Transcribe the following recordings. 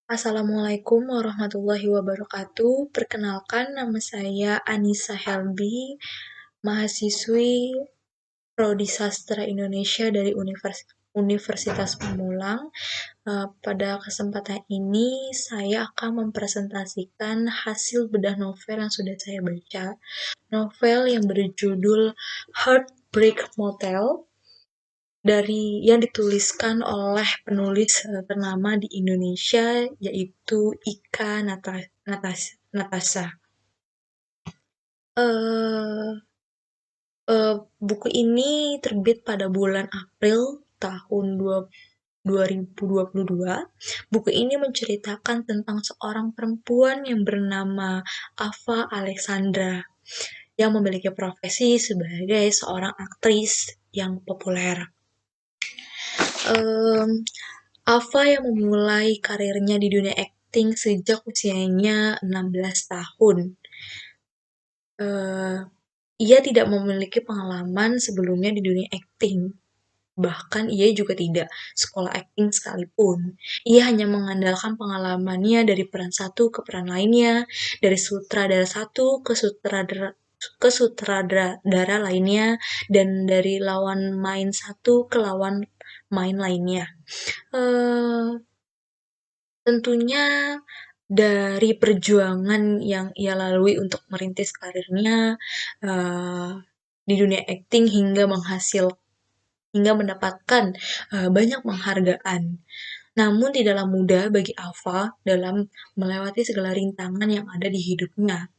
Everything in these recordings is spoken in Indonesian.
Assalamualaikum warahmatullahi wabarakatuh. Perkenalkan, nama saya Anissa Helbi, mahasiswi Prodi Sastra Indonesia dari Universitas Pamulang. Pada kesempatan ini, saya akan mempresentasikan hasil bedah novel yang sudah saya baca. Novel yang berjudul Heartbreak Motel yang dituliskan oleh penulis ternama di Indonesia, yaitu Ika Natasha. Eh, Buku ini terbit pada bulan April tahun 2022. Buku ini menceritakan tentang seorang perempuan yang bernama Ava Alexandra yang memiliki profesi sebagai seorang aktris yang populer. Ava yang memulai karirnya di dunia akting sejak usianya 16 tahun. Ia tidak memiliki pengalaman sebelumnya di dunia akting. Bahkan ia juga tidak sekolah akting sekalipun. Ia hanya mengandalkan pengalamannya dari peran satu ke peran lainnya, dari sutradara satu ke sutradara lainnya, dan dari lawan main satu ke lawan main lainnya. Tentunya dari perjuangan yang ia lalui untuk merintis karirnya di dunia akting hingga mendapatkan banyak penghargaan. Namun tidaklah mudah bagi Ava dalam melewati segala rintangan yang ada di hidupnya.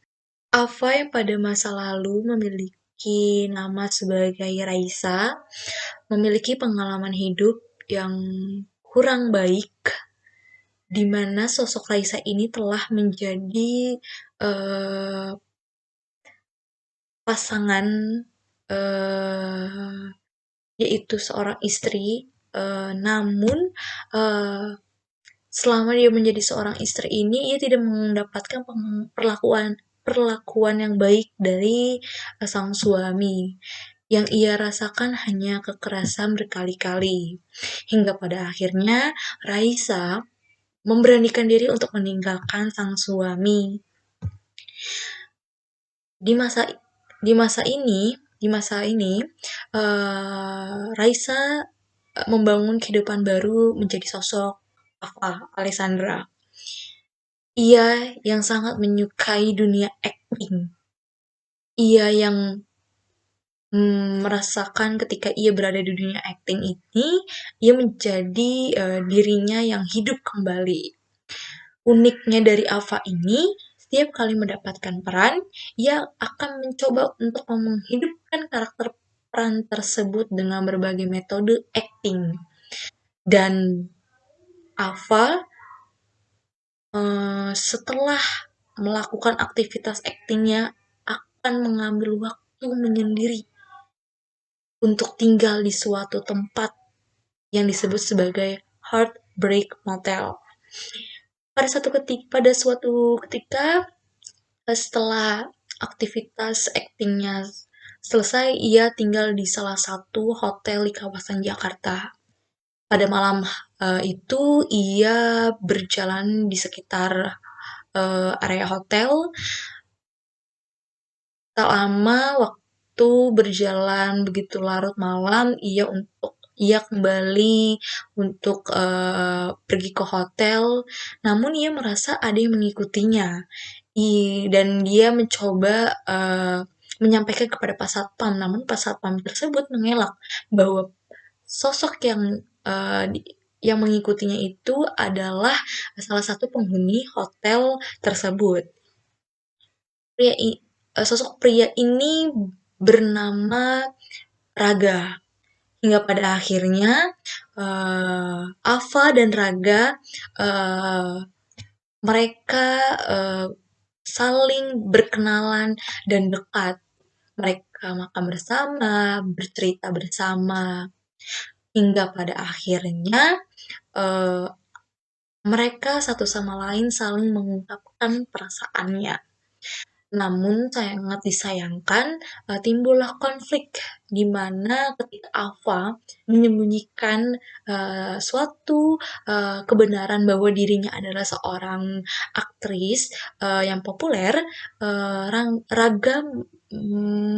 Ava yang pada masa lalu memiliki nama sebagai Raisa, memiliki pengalaman hidup yang kurang baik, di mana sosok Raisa ini telah menjadi pasangan, yaitu seorang istri, namun selama dia menjadi seorang istri ini, ia tidak mendapatkan perlakuan yang baik dari sang suami. Yang ia rasakan hanya kekerasan berkali-kali. Hingga pada akhirnya, Raisa memberanikan diri untuk meninggalkan sang suami. Di masa ini, Raisa membangun kehidupan baru menjadi sosok Ava Alexandra. Ia yang sangat menyukai dunia acting. Ia yang merasakan ketika ia berada di dunia acting ini, ia menjadi dirinya yang hidup kembali. Uniknya dari Ava ini, setiap kali mendapatkan peran, ia akan mencoba untuk menghidupkan karakter peran tersebut dengan berbagai metode acting. Dan Ava setelah melakukan aktivitas actingnya akan mengambil waktu menyendiri untuk tinggal di suatu tempat yang disebut sebagai Heartbreak Motel. Pada suatu ketika setelah aktivitas aktingnya selesai, ia tinggal di salah satu hotel di kawasan Jakarta. Pada malam itu ia berjalan di sekitar area hotel. Tak lama waktu berjalan begitu larut malam, ia kembali untuk pergi ke hotel. Namun ia merasa ada yang mengikutinya. Dan dia mencoba menyampaikan kepada Pak Satpam, namun Pak Satpam tersebut mengelak bahwa sosok yang mengikutinya itu adalah salah satu penghuni hotel tersebut. Sosok pria ini bernama Raga. Hingga pada akhirnya Ava dan Raga mereka saling berkenalan dan dekat. Mereka makan bersama, bercerita bersama, hingga pada akhirnya mereka satu sama lain saling mengungkapkan perasaannya. Namun sangat disayangkan, timbullah konflik di mana ketika Alfa menyembunyikan, suatu, kebenaran bahwa dirinya adalah seorang aktris, yang populer, Raga,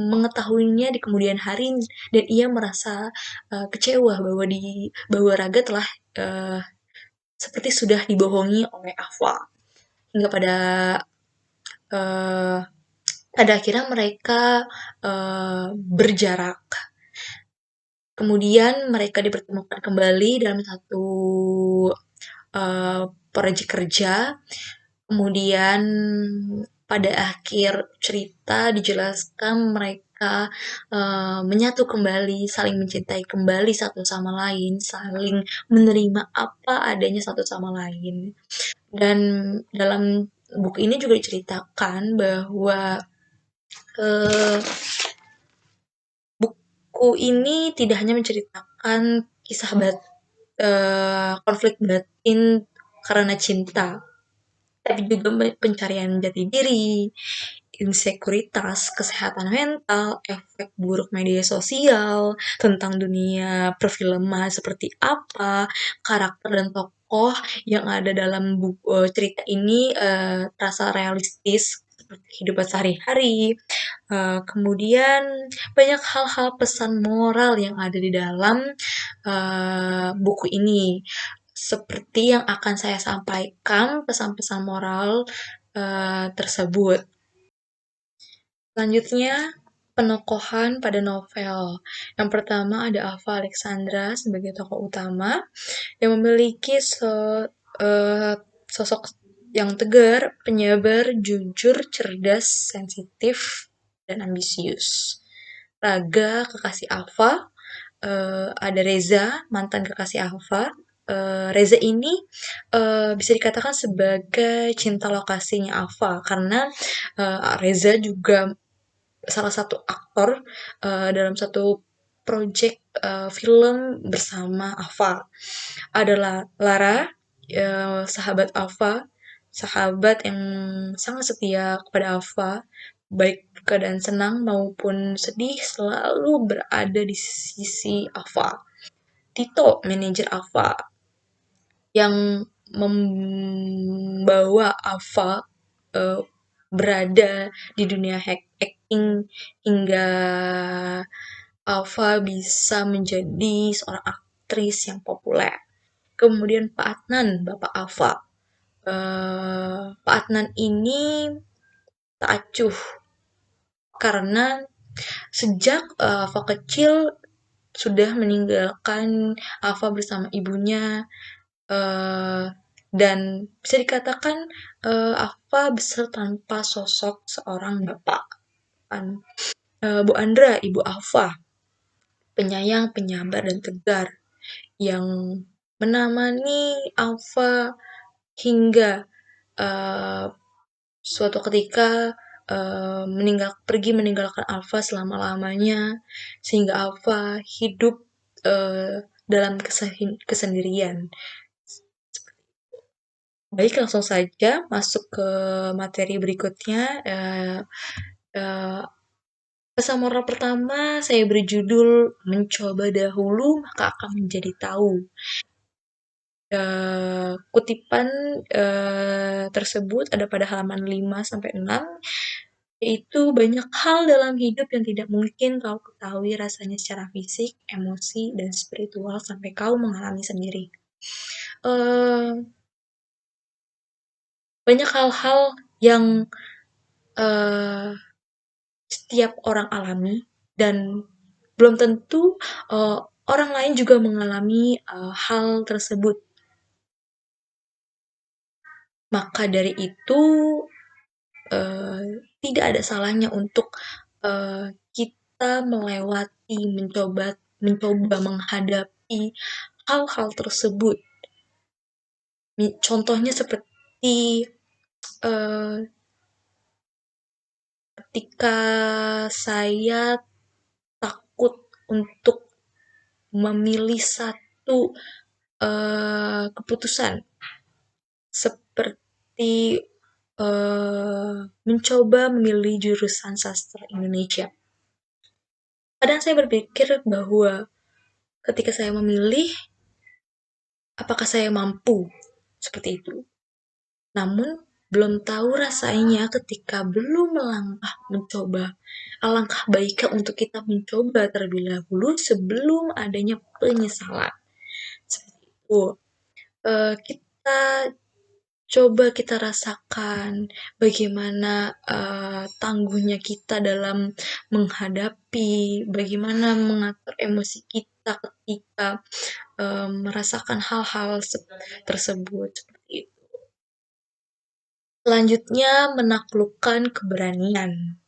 mengetahuinya di kemudian hari dan ia merasa, kecewa bahwa Raga telah, eee, seperti sudah dibohongi oleh Alfa. Hingga eee, pada akhirnya mereka berjarak. Kemudian mereka dipertemukan kembali dalam satu proyek kerja. Kemudian pada akhir cerita dijelaskan mereka menyatu kembali, saling mencintai kembali satu sama lain, saling menerima apa adanya satu sama lain. Dan dalam buku ini juga diceritakan bahwa eh, buku ini tidak hanya menceritakan kisah konflik batin karena cinta, tapi juga pencarian jati diri, insekuritas, kesehatan mental, efek buruk media sosial, tentang dunia perfilman seperti apa, karakter dan tokoh yang ada dalam cerita ini terasa realistis seperti kehidupan sehari-hari. Kemudian banyak hal-hal pesan moral yang ada di dalam buku ini. Seperti yang akan saya sampaikan pesan-pesan moral tersebut. Selanjutnya, penokohan pada novel. Yang pertama ada Alva Alexandra sebagai tokoh utama yang memiliki sosok yang tegar, penyabar, jujur, cerdas, sensitif, dan ambisius. Raga, kekasih Alva, ada Reza, mantan kekasih Alva. Reza ini bisa dikatakan sebagai cinta lokasinya Alva karena Reza juga salah satu aktor dalam satu project film bersama Alva. Adalah Lara, sahabat Alva, sahabat yang sangat setia kepada Alva, baik keadaan senang maupun sedih selalu berada di sisi Alva. Tito, manajer Alva, yang membawa Alva berada di dunia acting hingga Alva bisa menjadi seorang aktris yang populer. Kemudian Pak Adnan, Bapak Alva. Pak Adnan ini tak acuh karena sejak Alva kecil sudah meninggalkan Alva bersama ibunya dan bisa dikatakan Alva besar tanpa sosok seorang bapak. Bu Andra, Ibu Alva, penyayang, penyabar, dan tegar yang menemani Alva hingga uh, suatu ketika pergi meninggalkan Alva selama-lamanya sehingga Alva hidup dalam kesendirian. Baik, langsung saja masuk ke materi berikutnya. Pesan moral pertama saya berjudul mencoba dahulu maka akan menjadi tahu. Kutipan tersebut ada pada halaman 5-6, yaitu banyak hal dalam hidup yang tidak mungkin kau ketahui rasanya secara fisik, emosi, dan spiritual sampai kau mengalami sendiri. Banyak hal-hal yang setiap orang alami dan belum tentu orang lain juga mengalami hal tersebut. Maka dari itu tidak ada salahnya untuk kita melewati, mencoba menghadapi hal-hal tersebut. Contohnya seperti ketika saya takut untuk memilih satu keputusan seperti mencoba memilih jurusan sastra Indonesia. Kadang saya berpikir bahwa ketika saya memilih, apakah saya mampu seperti itu? Namun, belum tahu rasanya ketika belum melangkah mencoba. Alangkah baiknya untuk kita mencoba terlebih dahulu sebelum adanya penyesalan. Seperti itu. Kita coba kita rasakan bagaimana tangguhnya kita dalam menghadapi, bagaimana mengatur emosi kita ketika merasakan hal-hal tersebut. Seperti itu. Selanjutnya, menaklukkan keberanian.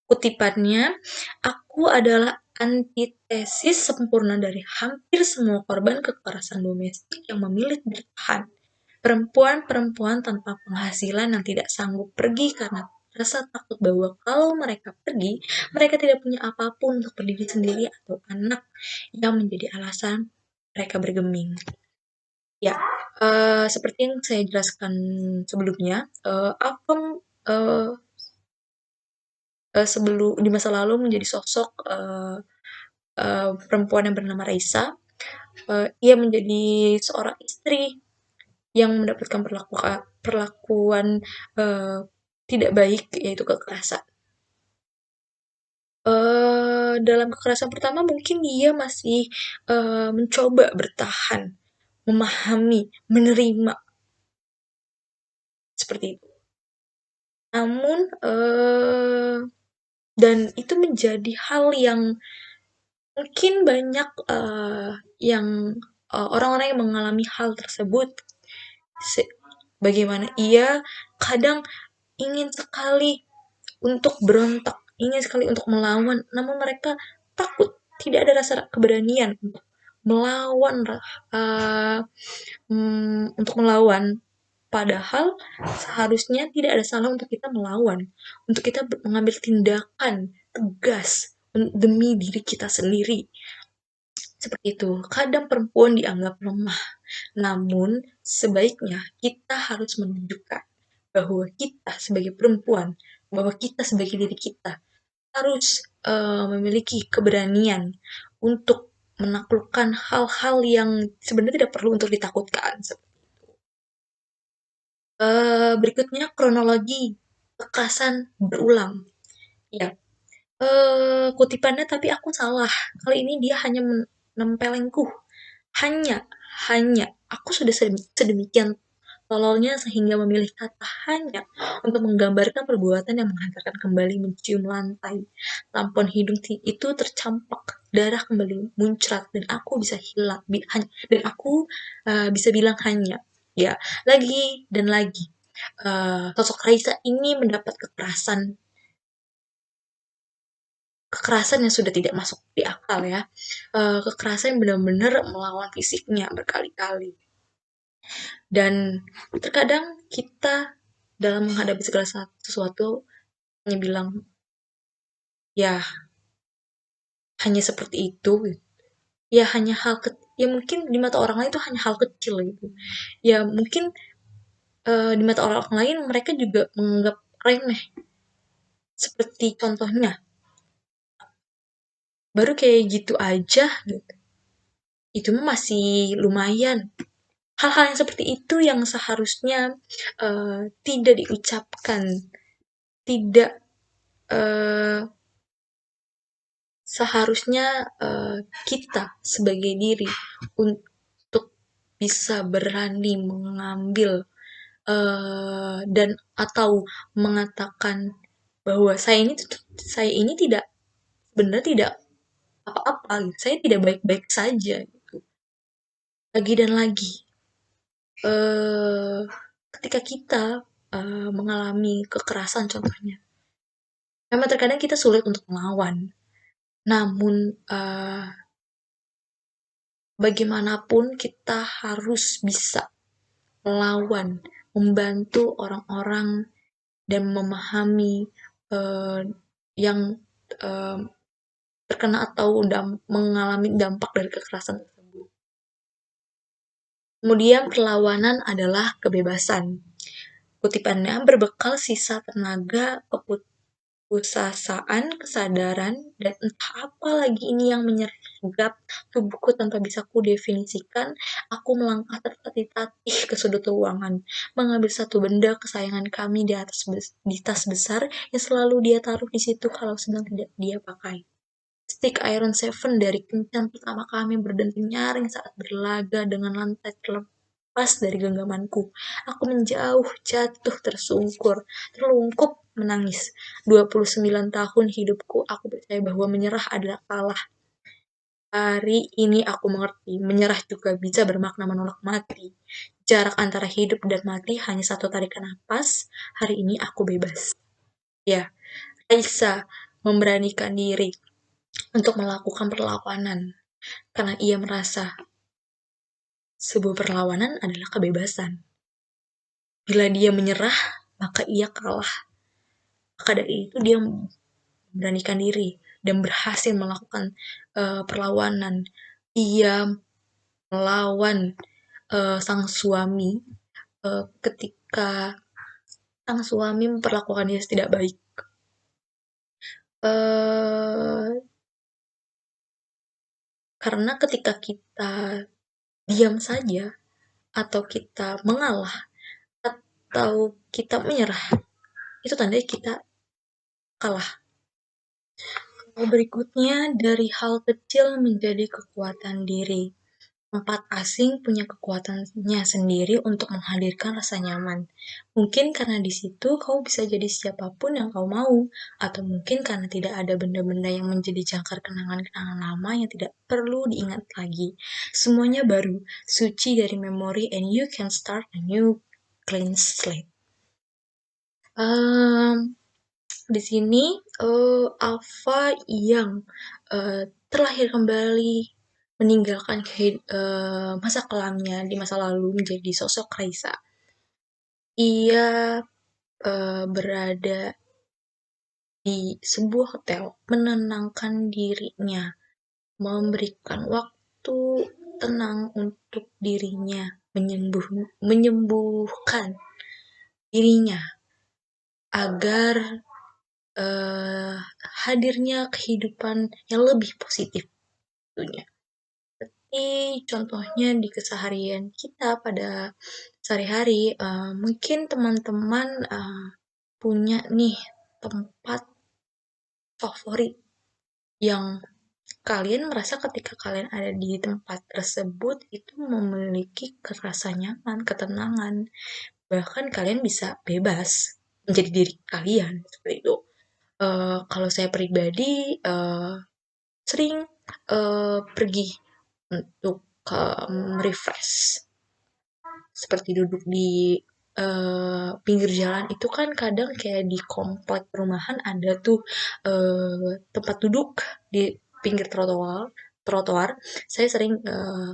Kutipannya, "Aku adalah antitesis sempurna dari hampir semua korban kekerasan domestik yang memilih bertahan. Perempuan-perempuan tanpa penghasilan yang tidak sanggup pergi karena rasa takut bahwa kalau mereka pergi, mereka tidak punya apapun untuk berdiri sendiri atau anak yang menjadi alasan mereka bergeming." Ya, seperti yang saya jelaskan sebelumnya, Akom eh, sebelum di masa lalu menjadi sosok perempuan yang bernama Raisa. Ia menjadi seorang istri yang mendapatkan perlakuan uh, tidak baik, yaitu kekerasan. Dalam kekerasan pertama mungkin dia masih mencoba bertahan, memahami, menerima seperti itu. Namun dan itu menjadi hal yang mungkin banyak yang orang-orang yang mengalami hal tersebut, bagaimana ia kadang ingin sekali untuk berontak, ingin sekali untuk melawan, namun mereka takut, tidak ada rasa keberanian untuk melawan, untuk melawan. Padahal seharusnya tidak ada salah untuk kita melawan, untuk kita mengambil tindakan tegas demi diri kita sendiri. Seperti itu. Kadang perempuan dianggap lemah, namun sebaiknya kita harus menunjukkan bahwa kita sebagai perempuan, bahwa kita sebagai diri kita harus memiliki keberanian untuk menaklukkan hal-hal yang sebenarnya tidak perlu untuk ditakutkan. Berikutnya kronologi kekerasan berulang. Ya, kutipannya tapi aku salah. Kali ini dia hanya menempelengku. Hanya, hanya. Aku sudah sedemikian tololnya sehingga memilih kata hanya untuk menggambarkan perbuatan yang menghantarkan kembali mencium lantai. Tampon hidung itu tercampak, darah kembali muncrat dan aku bisa hilang dan aku bisa bilang hanya. Ya, lagi dan lagi. Sosok Raisa ini mendapat kekerasan yang sudah tidak masuk di akal ya. Kekerasan yang benar-benar melawan fisiknya berkali-kali. Dan terkadang kita dalam menghadapi segala sesuatu hanya bilang, ya hanya seperti itu. Ya hanya ya mungkin di mata orang lain itu hanya hal kecil gitu. Ya mungkin di mata orang lain mereka juga menganggap remeh. Seperti contohnya, baru kayak gitu aja gitu. Itu masih lumayan. Hal-hal yang seperti itu yang seharusnya tidak diucapkan, tidak seharusnya kita sebagai diri untuk bisa berani mengambil dan atau mengatakan bahwa saya ini tidak benar, tidak apa-apa, saya tidak baik-baik saja gitu. Lagi dan lagi ketika kita mengalami kekerasan contohnya, memang terkadang kita sulit untuk melawan. Namun bagaimanapun kita harus bisa melawan, membantu orang-orang dan memahami yang terkena atau mengalami dampak dari kekerasan tersebut. Kemudian perlawanan adalah kebebasan. Kutipannya, berbekal sisa tenaga, keputusasaan, kesadaran, dan entah apa lagi ini yang menyergap tubuhku tanpa bisa kudefinisikan, aku melangkah tertatih-tatih ke sudut ruangan, mengambil satu benda kesayangan kami di tas besar yang selalu dia taruh di situ kalau sedang tidak dia pakai. Stick Iron Seven dari kencan pertama kami berdenting nyaring saat berlaga dengan lantai terlepas dari genggamanku. Aku menjauh, jatuh, tersungkur, terlungkup, menangis. 29 tahun hidupku, aku percaya bahwa menyerah adalah kalah. Hari ini aku mengerti, menyerah juga bisa bermakna menolak mati. Jarak antara hidup dan mati hanya satu tarikan napas. Hari ini aku bebas. Ya, Raisa memberanikan diri untuk melakukan perlawanan karena ia merasa sebuah perlawanan adalah kebebasan. Bila dia menyerah, maka ia kalah. Maka dari itu dia memberanikan diri dan berhasil melakukan perlawanan. Ia melawan sang suami ketika sang suami memperlakukan dia tidak baik. Karena ketika kita diam saja atau kita mengalah atau kita menyerah, itu tandanya kita kalah. Berikutnya, dari hal kecil menjadi kekuatan diri. Tempat asing punya kekuatannya sendiri untuk menghadirkan rasa nyaman. Mungkin karena di situ kau bisa jadi siapapun yang kau mau, atau mungkin karena tidak ada benda-benda yang menjadi jangkar kenangan-kenangan lama yang tidak perlu diingat lagi. Semuanya baru, suci dari memori, and you can start a new clean slate. Di sini Alpha yang terlahir kembali meninggalkan masa kelamnya di masa lalu menjadi sosok Raisa. Ia berada di sebuah hotel, menenangkan dirinya, memberikan waktu tenang untuk dirinya, menyembuhkan dirinya agar hadirnya kehidupan yang lebih positif tentunya. Seperti contohnya di keseharian kita pada sehari-hari, mungkin teman-teman punya nih tempat favorit yang kalian merasa ketika kalian ada di tempat tersebut itu memiliki rasa nyaman, ketenangan, bahkan kalian bisa bebas menjadi diri kalian seperti itu. Kalau saya pribadi sering pergi untuk refresh, seperti duduk di pinggir jalan itu kan kadang kayak di komplek perumahan ada tuh tempat duduk di pinggir trotoar. Saya sering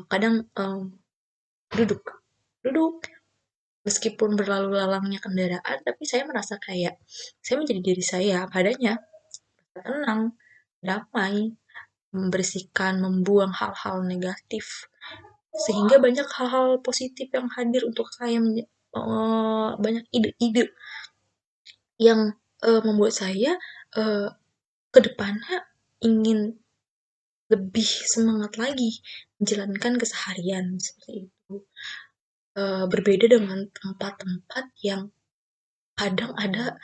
kadang duduk duduk meskipun berlalu lalangnya kendaraan, tapi saya merasa kayak saya menjadi diri saya padanya, tenang, damai, membersihkan, membuang hal-hal negatif, sehingga banyak hal-hal positif yang hadir untuk saya, banyak ide-ide yang membuat saya ke depannya ingin lebih semangat lagi menjalankan keseharian seperti itu. Berbeda dengan tempat-tempat yang kadang ada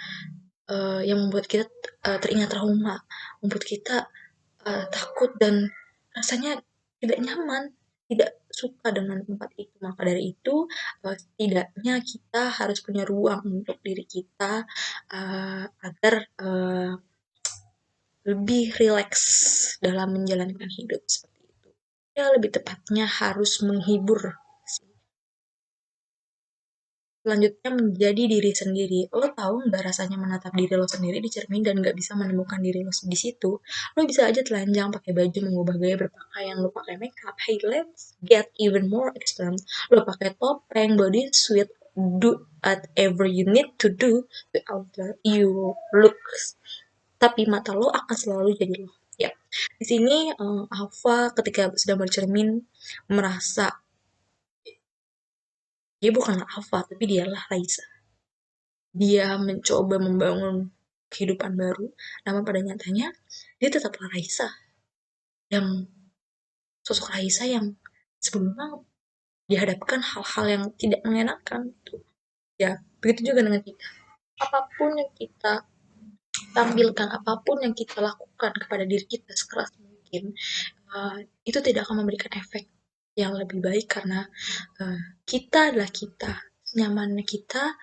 yang membuat kita teringat trauma, membuat kita takut dan rasanya tidak nyaman, tidak suka dengan tempat itu. Maka dari itu, setidaknya kita harus punya ruang untuk diri kita agar lebih rileks dalam menjalankan hidup seperti itu. Ya, lebih tepatnya harus menghibur. Selanjutnya menjadi diri sendiri. Lo tahu nggak rasanya menatap diri lo sendiri di cermin dan nggak bisa menemukan diri lo di situ? Lo bisa aja telanjang pakai baju, mengubah gaya berpakaian, lo pakai makeup. Hey, let's get even more extreme. Lo pakai topeng, body suit, do whatever you need to do to alter your looks. Tapi mata lo akan selalu jadi lo. Ya, di sini Alpha ketika sedang bercermin merasa dia bukanlah Alpha, tapi dialah Raisa. dia mencoba membangun kehidupan baru, namun pada nyatanya dia tetaplah Raisa, yang sosok Raisa yang sebelumnya dihadapkan hal-hal yang tidak mengenakan gitu. Ya, begitu juga dengan kita. Apapun yang kita tampilkan, apapun yang kita lakukan kepada diri kita sekeras mungkin, itu tidak akan memberikan efek yang lebih baik karena kita adalah kita, nyamannya kita,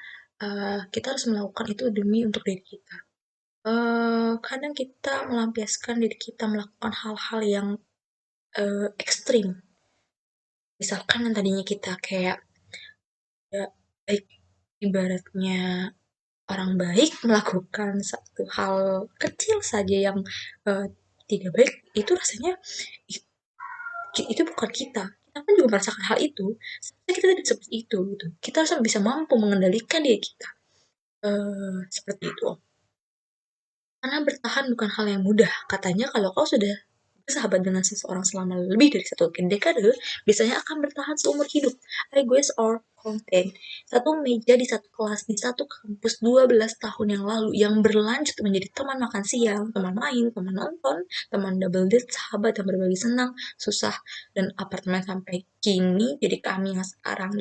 kita harus melakukan itu demi untuk diri kita. Kadang kita melampiaskan diri kita melakukan hal-hal yang ekstrim. Misalkan yang tadinya kita kayak ya, baik ibaratnya orang baik melakukan satu hal kecil saja yang eh, tidak baik, itu rasanya itu bukan kita. Kita kan juga merasakan hal itu. Sebenarnya kita tidak seperti itu gitu. Kita harus bisa mampu mengendalikan diri kita. Seperti itu. Karena bertahan bukan hal yang mudah. Katanya kalau kau sudah bersahabat dengan seseorang selama lebih dari satu dekade, biasanya akan bertahan seumur hidup. Request or content. Satu meja di satu kelas, di satu kampus 12 tahun yang lalu, yang berlanjut menjadi teman makan siang, teman main, teman nonton, teman double date, sahabat yang berbagi senang, susah, dan apartemen sampai kini jadi kami yang sekarang.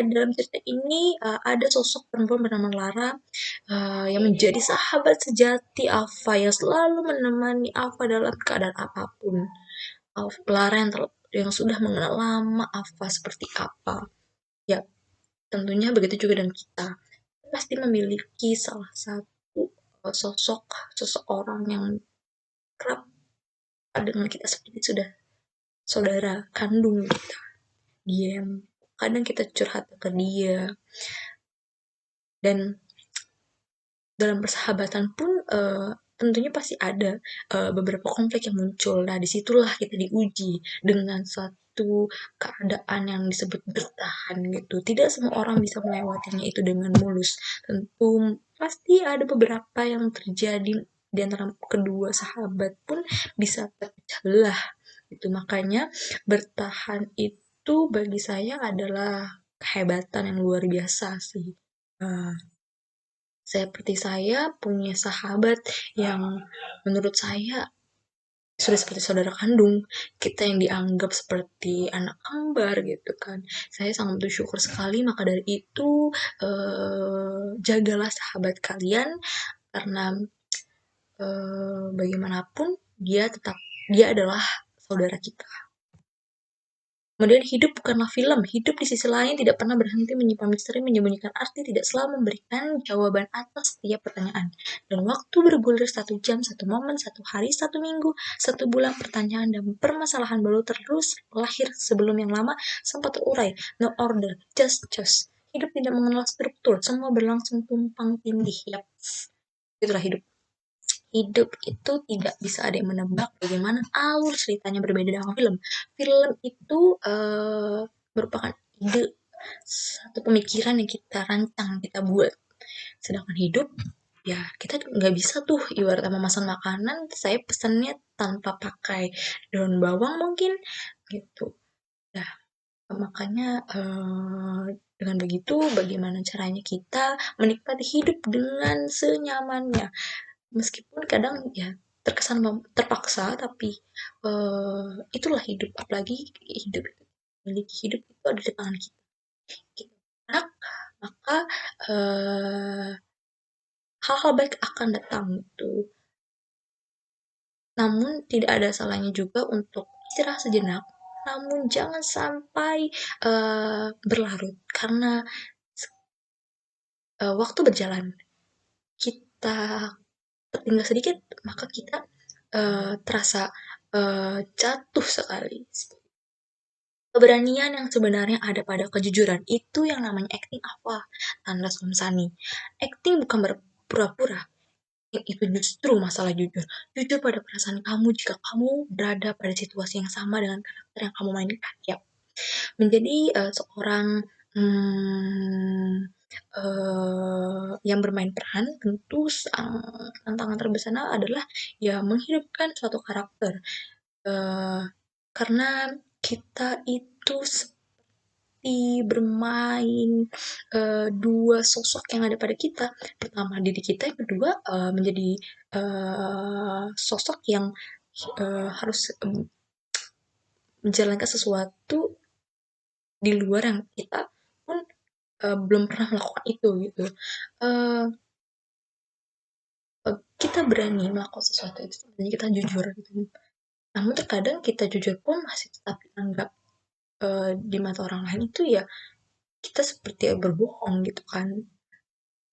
Dalam cerita ini ada sosok perempuan bernama Lara yang menjadi sahabat sejati Alfa yang selalu menemani Alfa dalam keadaan apapun. Lara yang sudah mengenal lama Alfa seperti apa. Ya, tentunya begitu juga dengan kita. Pasti memiliki salah satu sosok seseorang yang kerap dengan kita seperti sudah saudara kandung kita. Dia yang kadang kita curhat ke dia, dan dalam persahabatan pun tentunya pasti ada beberapa konflik yang muncul. Nah, disitulah kita diuji dengan suatu keadaan yang disebut bertahan gitu. Tidak semua orang bisa melewatinya itu dengan mulus. Tentu pasti ada beberapa yang terjadi di antara kedua sahabat pun bisa terpecah belah. Itu makanya bertahan itu bagi saya adalah kehebatan yang luar biasa sih. Uh, Seperti saya punya sahabat yang menurut saya sudah seperti saudara kandung, kita yang dianggap seperti anak kembar gitu kan. Saya sangat bersyukur sekali, maka dari itu jagalah sahabat kalian karena bagaimanapun dia adalah saudara kita. Kemudian hidup bukanlah film. Hidup di sisi lain tidak pernah berhenti menyimpan misteri, menyembunyikan arti, tidak selalu memberikan jawaban atas setiap pertanyaan. Dan waktu bergulir 1 jam, 1 momen, 1 hari, 1 minggu, 1 bulan, pertanyaan dan permasalahan baru terus lahir sebelum yang lama sempat terurai. No order, just choice. Hidup tidak mengenal struktur, semua berlangsung tumpang tindih. Yap, itulah hidup. Hidup itu tidak bisa ada yang menebak bagaimana alur ceritanya, berbeda dengan film. Film itu merupakan ide, satu pemikiran yang kita rancang, kita buat. Sedangkan hidup, ya kita nggak bisa tuh ibarat memesan makanan, saya pesannya tanpa pakai daun bawang mungkin gitu. Nah, makanya dengan begitu bagaimana caranya kita menikmati hidup dengan senyamannya, meskipun kadang ya terkesan terpaksa, tapi itulah hidup. Apalagi hidup itu milik hidup itu ada di tangan kita. Kita bergerak, maka hal-hal baik akan datang gitu. Namun tidak ada salahnya juga untuk istirahat sejenak, namun jangan sampai berlarut karena waktu berjalan, kita tertinggal sedikit maka kita terasa jatuh sekali. Keberanian yang sebenarnya ada pada kejujuran itu yang namanya acting apa? Tanda Somsani. Acting bukan berpura-pura. Itu justru masalah jujur. Jujur pada perasaan kamu jika kamu berada pada situasi yang sama dengan karakter yang kamu mainkan. Ya, menjadi seorang hmm, yang bermain peran, tentu tantangan terbesarnya adalah ya menghidupkan suatu karakter. Karena kita itu seperti menikmati bermain dua sosok yang ada pada kita. Pertama diri kita, yang kedua menjadi sosok yang harus menjalankan sesuatu di luar yang kita pun belum pernah melakukan itu gitu. Eh, kita berani melakukan sesuatu itu, sebenarnya kita jujur gitu. Namun terkadang kita jujur pun masih tetap dianggap di mata orang lain itu ya kita seperti berbohong gitu kan.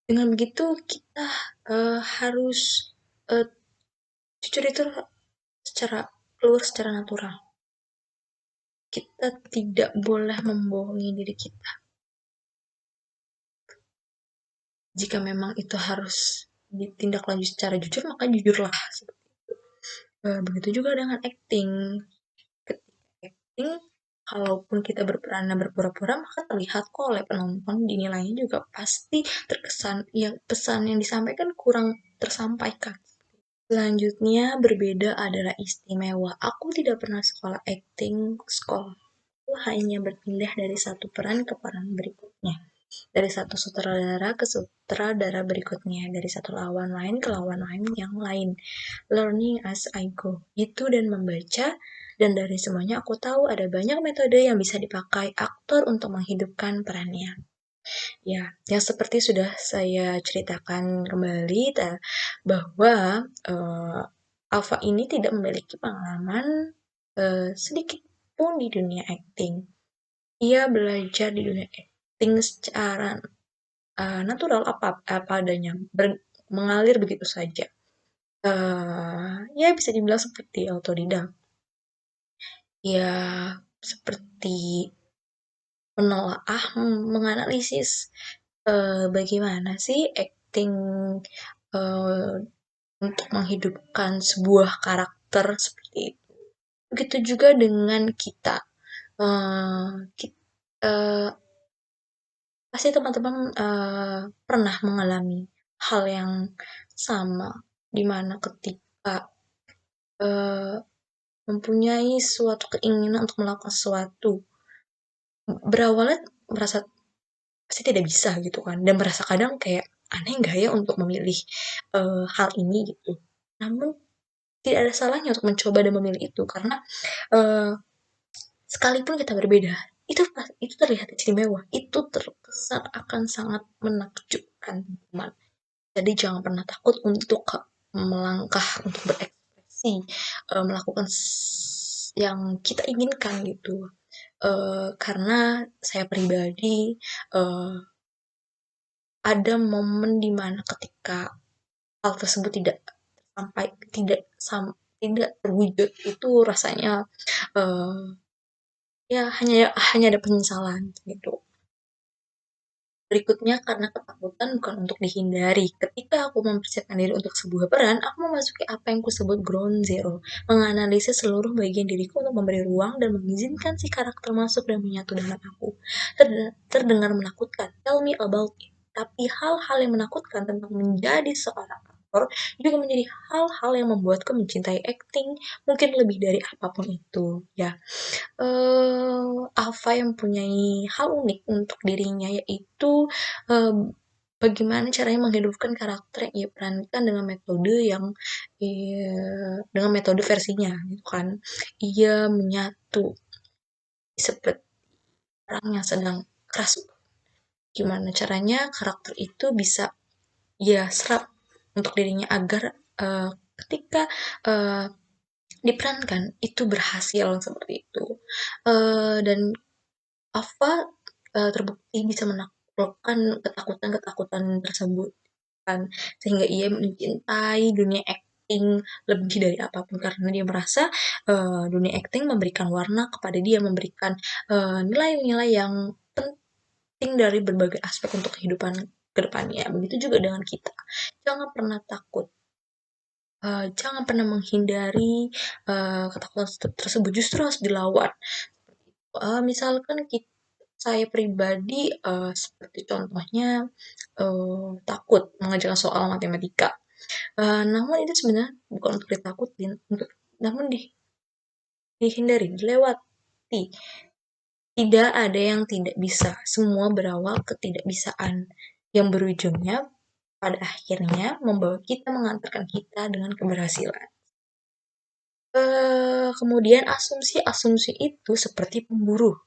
Dengan begitu kita harus uh, jujur itu secara keluar secara natural. Kita tidak boleh membohongi diri kita. Jika memang itu harus ditindaklanjuti secara jujur, maka jujurlah. Begitu juga dengan acting. Ketika acting, kalaupun kita berperan dan berpura-pura, maka terlihat kok oleh penonton, dinilainya juga pasti terkesan ya pesan yang disampaikan kurang tersampaikan. Selanjutnya berbeda adalah istimewa. Aku tidak pernah sekolah acting, sekolahku hanya berpindah dari satu peran ke peran berikutnya. Dari satu sutradara ke sutradara berikutnya, dari satu lawan lain ke lawan lain yang lain. Learning as I go. Itu dan membaca, dan dari semuanya aku tahu ada banyak metode yang bisa dipakai aktor untuk menghidupkan perannya. Ya, yang seperti sudah saya ceritakan kembali bahwa Alfa ini tidak memiliki pengalaman sedikit pun di dunia acting. Ia belajar di dunia acting secara natural apa adanya, mengalir begitu saja. Ya bisa dibilang seperti autodidak. Ya seperti menelaah, menganalisis bagaimana sih acting uh, untuk menghidupkan sebuah karakter seperti itu. Begitu juga dengan kita. Uh, ki- uh, Pasti teman-teman pernah mengalami hal yang sama, di mana ketika uh, mempunyai suatu keinginan untuk melakukan sesuatu, berawalnya merasa pasti tidak bisa gitu kan, dan merasa kadang kayak aneh nggak ya untuk memilih hal ini gitu. Namun tidak ada salahnya untuk mencoba dan memilih itu karena uh, sekalipun kita berbeda, itu terlihat istimewa, itu terkesan akan sangat menakjubkan teman. Jadi jangan pernah takut untuk melangkah, untuk berekspresi, melakukan yang kita inginkan gitu. Karena saya pribadi uh, ada momen dimana ketika hal tersebut tidak sampai tidak terwujud, itu rasanya uh, ya hanya ada penyesalan gitu. Berikutnya, karena ketakutan bukan untuk dihindari. Ketika aku mempersiapkan diri untuk sebuah peran, aku memasuki apa yang kusebut ground zero, menganalisis seluruh bagian diriku untuk memberi ruang dan mengizinkan si karakter masuk dan menyatu dengan aku. Terdengar menakutkan, tell me about it. Tapi hal-hal yang menakutkan tentang menjadi seorang aktor juga menjadi hal-hal yang membuatku mencintai acting mungkin lebih dari apapun itu. Ya, Alfa yang mempunyai hal unik untuk dirinya, yaitu bagaimana caranya menghidupkan karakter yang ia perankan dengan metode versinya gitu kan. Ia menyatu seperti orang yang sedang keras. Gimana caranya karakter itu bisa ia serap untuk dirinya agar ketika uh, diperankan itu berhasil seperti itu. Dan Ava terbukti bisa menaklukkan ketakutan-ketakutan tersebut kan, sehingga ia mencintai dunia acting lebih dari apapun karena dia merasa dunia acting memberikan warna kepada dia, memberikan nilai-nilai yang penting dari berbagai aspek untuk kehidupan kedepannya. Begitu juga dengan kita, jangan pernah takut, jangan pernah menghindari ketakutan tersebut, justru harus dilawan. Misalkan saya pribadi seperti contohnya takut mengerjakan soal matematika. Namun itu sebenarnya bukan untuk ditakutin, namun dihindari, dilewati. Tidak ada yang tidak bisa, semua berawal ketidakbisaan, yang berujungnya pada akhirnya membawa kita mengantarkan kita dengan keberhasilan. Kemudian asumsi-asumsi itu seperti pemburu.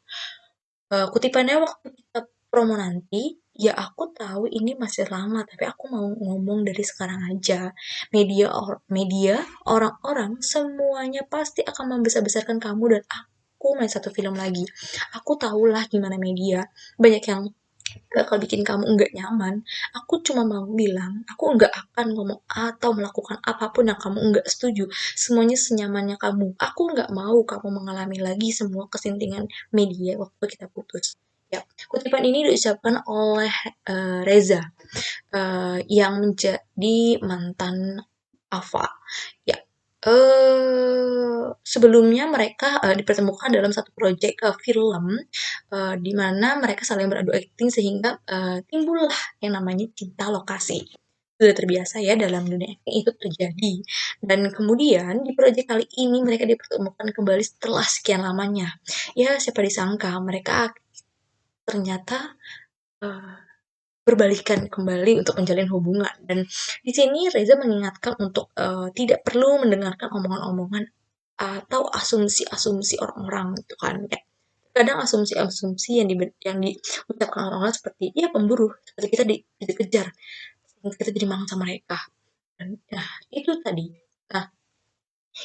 Kutipannya waktu kita promo nanti, ya aku tahu ini masih lama, tapi aku mau ngomong dari sekarang aja. Media, orang-orang, semuanya pasti akan membesar-besarkan kamu dan aku main satu film lagi. Aku tahulah gimana media. Banyak yang bakal bikin kamu nggak nyaman. Aku cuma mau bilang, aku nggak akan ngomong atau melakukan apapun yang kamu nggak setuju. Semuanya senyamannya kamu. Aku nggak mau kamu mengalami lagi semua kesintingan media waktu kita putus. Ya, kutipan ini diucapkan oleh Reza yang menjadi mantan Ava. Ya, sebelumnya mereka dipertemukan dalam satu proyek film di mana mereka saling beradu akting sehingga timbullah yang namanya cinta lokasi. Sudah terbiasa ya dalam dunia acting itu terjadi. Dan kemudian di proyek kali ini mereka dipertemukan kembali setelah sekian lamanya. Ya, siapa disangka mereka ternyata eh, berbalikan kembali untuk menjalin hubungan. Dan di sini Reza mengingatkan untuk tidak perlu mendengarkan omongan-omongan atau asumsi-asumsi orang-orang gitu kan ya. Kadang asumsi-asumsi yang diucapkan orang-orang seperti ya pemburu, seperti kita dikejar, kita jadi mangsa mereka. Dan ya itu tadi. Nah,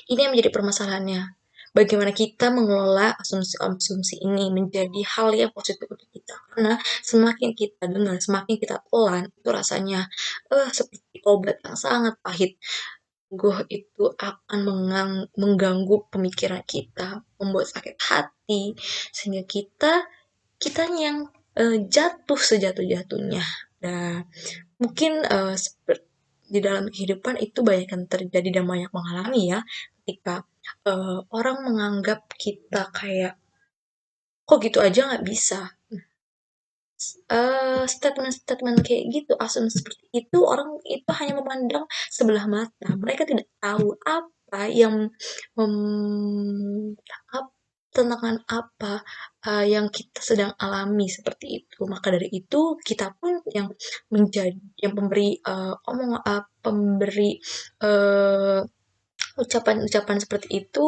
ini yang menjadi permasalahannya. Bagaimana kita mengelola asumsi-asumsi ini menjadi hal yang positif untuk kita. Karena semakin kita dengar, semakin kita telan, itu rasanya seperti obat yang sangat pahit. Goh itu akan mengganggu pemikiran kita, membuat sakit hati, sehingga kitanya yang jatuh sejatuh-jatuhnya. Nah, mungkin di dalam kehidupan itu banyak yang terjadi dan banyak mengalami ya, ketika orang menganggap kita kayak kok gitu aja nggak bisa. Statement-statement kayak gitu, asumsi seperti itu, orang itu hanya memandang sebelah mata. Mereka tidak tahu apa yang mem, ap- tantangan apa yang kita sedang alami seperti itu. Maka dari itu kita pun yang menjadi yang pemberi pemberi eh, ucapan-ucapan seperti itu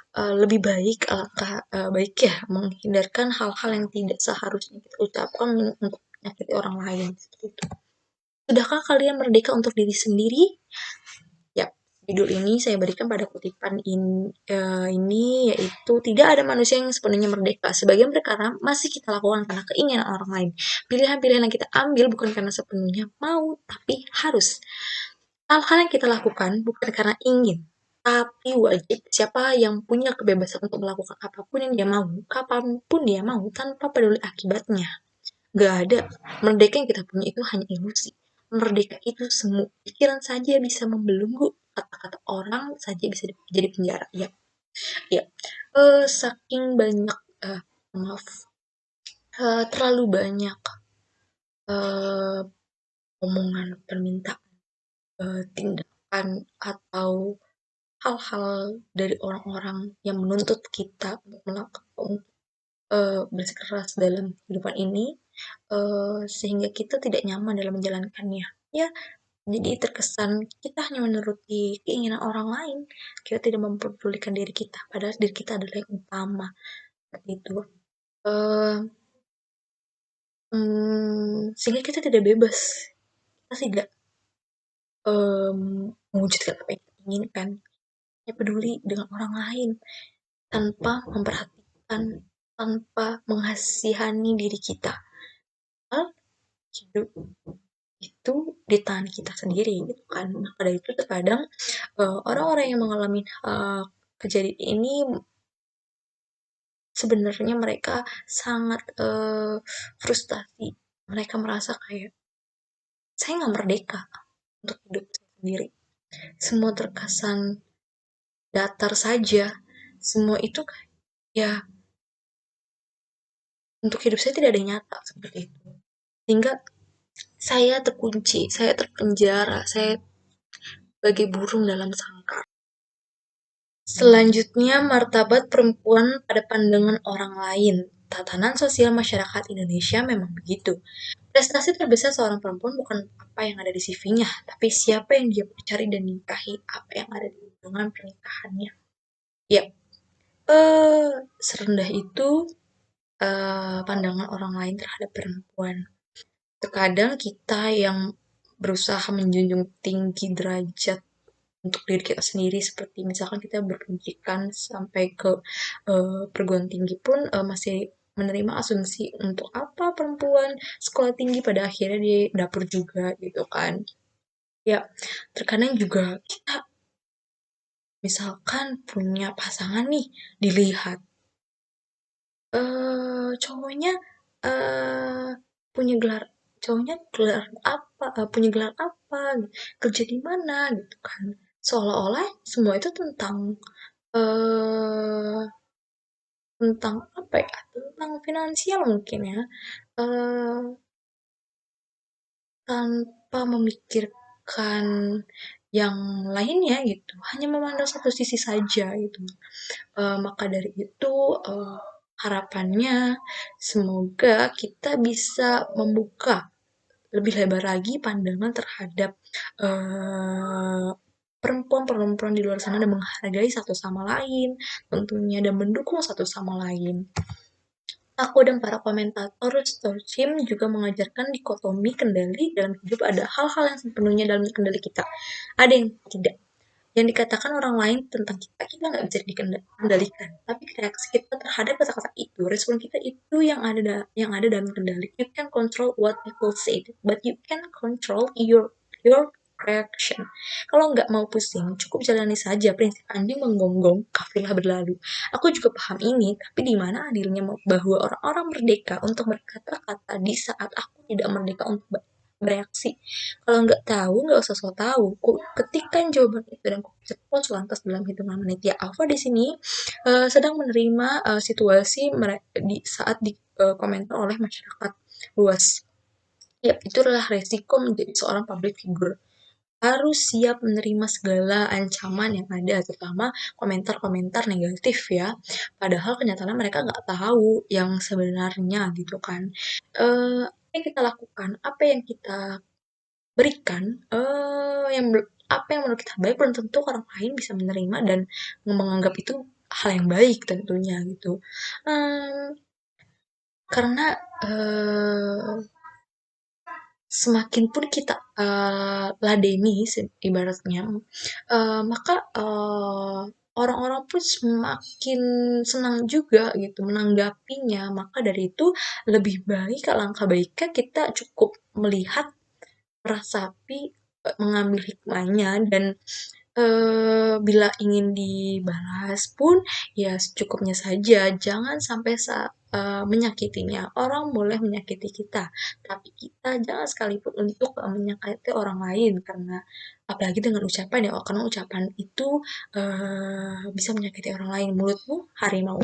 lebih baik alangkah baik ya menghindarkan hal-hal yang tidak seharusnya kita ucapkan untuk menyakiti orang lain seperti itu. Sudahkah kalian merdeka untuk diri sendiri? Ya, judul ini saya berikan pada kutipan ini yaitu tidak ada manusia yang sepenuhnya merdeka. Sebagian perkara masih kita lakukan karena keinginan orang lain. Pilihan-pilihan yang kita ambil bukan karena sepenuhnya mau, tapi harus. Hal-hal yang kita lakukan bukan karena ingin, tapi wajib. Siapa yang punya kebebasan untuk melakukan apapun yang dia mau, kapanpun dia mau, tanpa peduli akibatnya. Gak ada. Merdeka yang kita punya itu hanya ilusi. Merdeka itu semu. Pikiran saja bisa membelenggu. Kata-kata orang saja bisa jadi penjara. Ya, ya. Saking banyak, maaf, terlalu banyak eh, omongan, permintaan, tindakan, atau hal-hal dari orang-orang yang menuntut kita untuk melakukan bersikeras dalam kehidupan ini sehingga kita tidak nyaman dalam menjalankannya. Ya, jadi terkesan kita hanya menuruti keinginan orang lain. Kita tidak memperdulikan diri kita, padahal diri kita adalah yang utama. Seperti itu. Eh, sehingga kita tidak bebas. Kita tidak mewujudkan apa yang kita inginkan. Hanya peduli dengan orang lain tanpa memperhatikan, tanpa mengasihani diri kita. Hidup itu di tangan kita sendiri gitu kan. Maka dari itu terkadang orang-orang yang mengalami kejadian ini sebenarnya mereka sangat frustasi. Mereka merasa kayak saya nggak merdeka untuk hidup saya sendiri. Semua terkesan datar saja. Semua itu kayak ya untuk hidup saya tidak ada yang nyata seperti itu. Sehingga saya terkunci, saya terpenjara, saya bagai burung dalam sangkar. Selanjutnya, martabat perempuan pada pandangan orang lain. Tatanan sosial masyarakat Indonesia memang begitu. Prestasi terbesar seorang perempuan bukan apa yang ada di CV-nya, tapi siapa yang dia cari dan nikahi, apa yang ada di hubungan pernikahannya. Ya, serendah itu pandangan orang lain terhadap perempuan. Terkadang kita yang berusaha menjunjung tinggi derajat untuk diri kita sendiri, seperti misalkan kita berpendidikan sampai ke perguruan tinggi pun masih menerima asumsi untuk apa perempuan sekolah tinggi pada akhirnya di dapur juga gitu kan. Ya, terkadang juga kita misalkan punya pasangan nih, dilihat cowoknya eh punya gelar cowoknya gelar apa, punya gelar apa, gitu, kerja di mana gitu kan. Seolah-olah semua itu tentang eh tentang apa ya? Tentang finansial mungkin ya. eh Tanpa memikirkan yang lainnya gitu. Hanya memandang satu sisi saja gitu. Maka dari itu, harapannya semoga kita bisa membuka lebih lebar lagi pandangan terhadap perempuan-perempuan di luar sana dan menghargai satu sama lain tentunya dan mendukung satu sama lain. Aku dan para komentator Stoicism juga mengajarkan dikotomi kendali dalam hidup. Ada hal-hal yang sepenuhnya dalam kendali kita, ada yang tidak. Yang dikatakan orang lain tentang kita, kita nggak bisa dikendalikan. Tapi reaksi kita terhadap kata-kata itu, respon kita itu yang ada dalam kendali. You can control what people say, but you can control your reaction. Kalau nggak mau pusing, cukup jalani saja prinsip anjing menggonggong, kafilah berlalu. Aku juga paham ini, tapi di mana adilnya bahwa orang-orang merdeka untuk berkata-kata di saat aku tidak merdeka untuk bereaksi. Kalau nggak tahu, nggak usah so tahu. Ku ketikkan jawaban itu dan ku ceplos lantas dalam hitungan menit. Ya, Alfa di sini sedang menerima situasi di saat di komentar oleh masyarakat luas. Ya, itulah resiko menjadi seorang public figure. Harus siap menerima segala ancaman yang ada, terutama komentar-komentar negatif ya. Padahal kenyataan mereka nggak tahu yang sebenarnya gitu kan. Apa yang kita lakukan, apa yang kita berikan, apa yang menurut kita baik belum tentu orang lain bisa menerima dan menganggap itu hal yang baik tentunya gitu. Karena semakin pun kita ladeni ibaratnya, maka orang-orang pun semakin senang juga gitu menanggapinya. Maka dari itu lebih baik, alangkah baiknya kita cukup melihat, merasapi, mengambil hikmahnya dan bila ingin dibalas pun ya secukupnya saja, jangan sampai menyakitinya. Orang boleh menyakiti kita, tapi kita jangan sekalipun untuk menyakiti orang lain karena apalagi dengan ucapan ya, karena ucapan itu bisa menyakiti orang lain. Mulutmu harimau.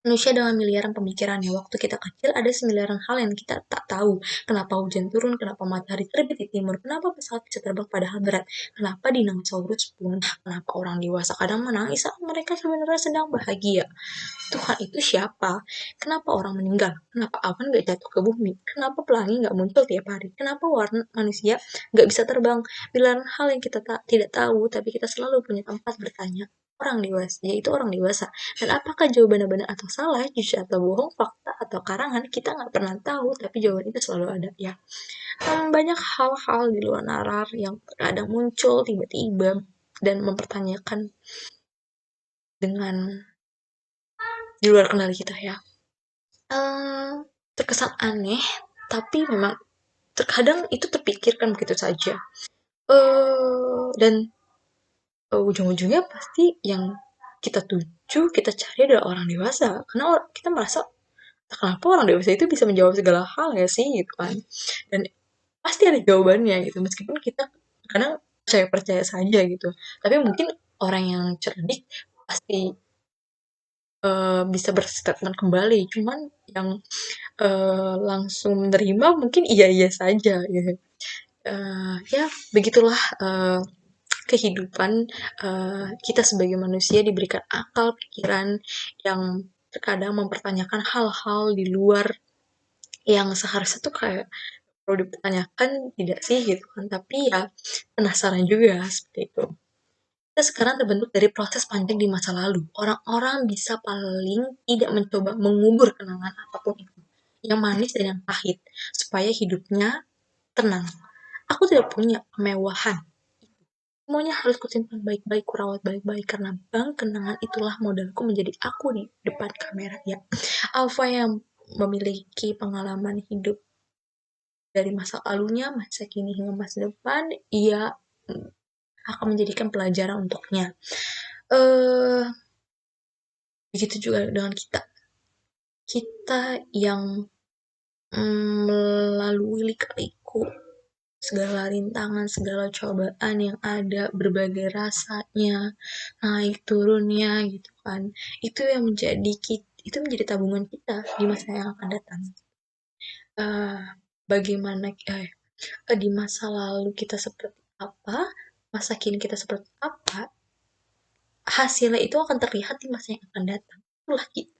Manusia dengan miliaran pemikirannya. Waktu kita kecil ada semiliaran hal yang kita tak tahu. Kenapa hujan turun, kenapa matahari terbit di timur, kenapa pesawat bisa terbang padahal berat, kenapa dinosaurus punah, kenapa orang dewasa kadang menangis saat mereka sebenarnya sedang bahagia. Tuhan itu siapa? Kenapa orang meninggal? Kenapa awan gak jatuh ke bumi? Kenapa pelangi gak muncul tiap hari? Kenapa warna manusia gak bisa terbang? Miliaran hal yang kita tidak tahu, tapi kita selalu punya tempat bertanya. Orang dewasa, yaitu orang dewasa. Dan apakah jawabannya benar atau salah, jujur atau bohong, fakta atau karangan, kita nggak pernah tahu, tapi jawaban itu selalu ada ya. Banyak hal-hal di luar nalar yang kadang muncul tiba-tiba dan mempertanyakan dengan di luar kendali kita ya. Terkesan aneh, tapi memang terkadang itu terpikirkan begitu saja. Dan ujung-ujungnya pasti yang kita tuju, kita cari adalah orang dewasa. Karena kita merasa, kenapa orang dewasa itu bisa menjawab segala hal ya sih gitu kan. Dan pasti ada jawabannya gitu, meskipun kita kadang percaya-percaya saja gitu. Tapi mungkin orang yang cerdik pasti bisa berstatement kembali. Cuman yang langsung menerima mungkin iya-iya saja gitu. Ya begitulah kehidupan, kita sebagai manusia diberikan akal pikiran yang terkadang mempertanyakan hal-hal di luar yang seharusnya tuh kayak perlu dipertanyakan tidak sih gitu kan, tapi ya penasaran juga seperti itu. Kita sekarang terbentuk dari proses panjang di masa lalu. Orang-orang bisa paling tidak mencoba mengubur kenangan apapun itu, yang manis dan yang pahit, supaya hidupnya tenang. Aku tidak punya kemewahan. Semuanya harus kusimpan baik-baik, kurawat baik-baik, karena bank kenangan itulah modalku menjadi aku di depan kamera. Ya, Alfa yang memiliki pengalaman hidup dari masa lalunya, masa kini hingga masa depan, ia akan menjadikan pelajaran untuknya. Eh, Begitu juga dengan kita. Kita yang melalui lika-liku segala rintangan, segala cobaan yang ada, berbagai rasanya, naik turunnya gitu kan. Itu menjadi tabungan kita di masa yang akan datang. Eh, Bagaimana di masa lalu kita seperti apa, masa kini kita seperti apa, hasilnya itu akan terlihat di masa yang akan datang. Itulah kita.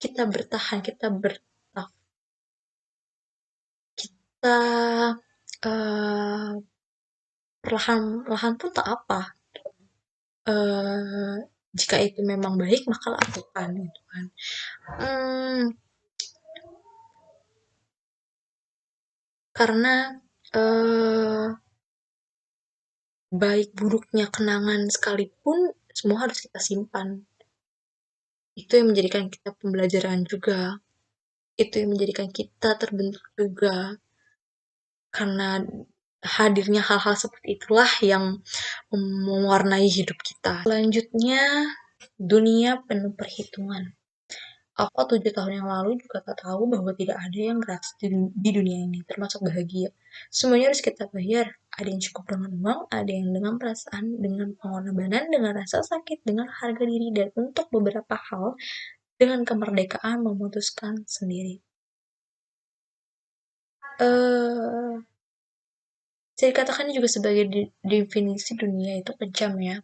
Kita bertahan, kita perlahan-lahan pun tak apa. eh, Jika itu memang baik maka lakukan gitu kan. Hmm, karena eh, baik buruknya kenangan sekalipun semua harus kita simpan. Itu yang menjadikan kita pembelajaran juga. Itu yang menjadikan kita terbentuk juga. Karena hadirnya hal-hal seperti itulah yang mewarnai hidup kita. Selanjutnya, dunia penuh perhitungan. Aku 7 tahun yang lalu juga tak tahu bahwa tidak ada yang gratis di dunia ini, termasuk bahagia. Semuanya harus kita bayar. Ada yang cukup dengan uang, ada yang dengan perasaan, dengan pengorbanan, dengan rasa sakit, dengan harga diri, dan untuk beberapa hal, dengan kemerdekaan memutuskan sendiri. Eh, Bisa dikatakan juga sebagai definisi dunia itu kejam ya.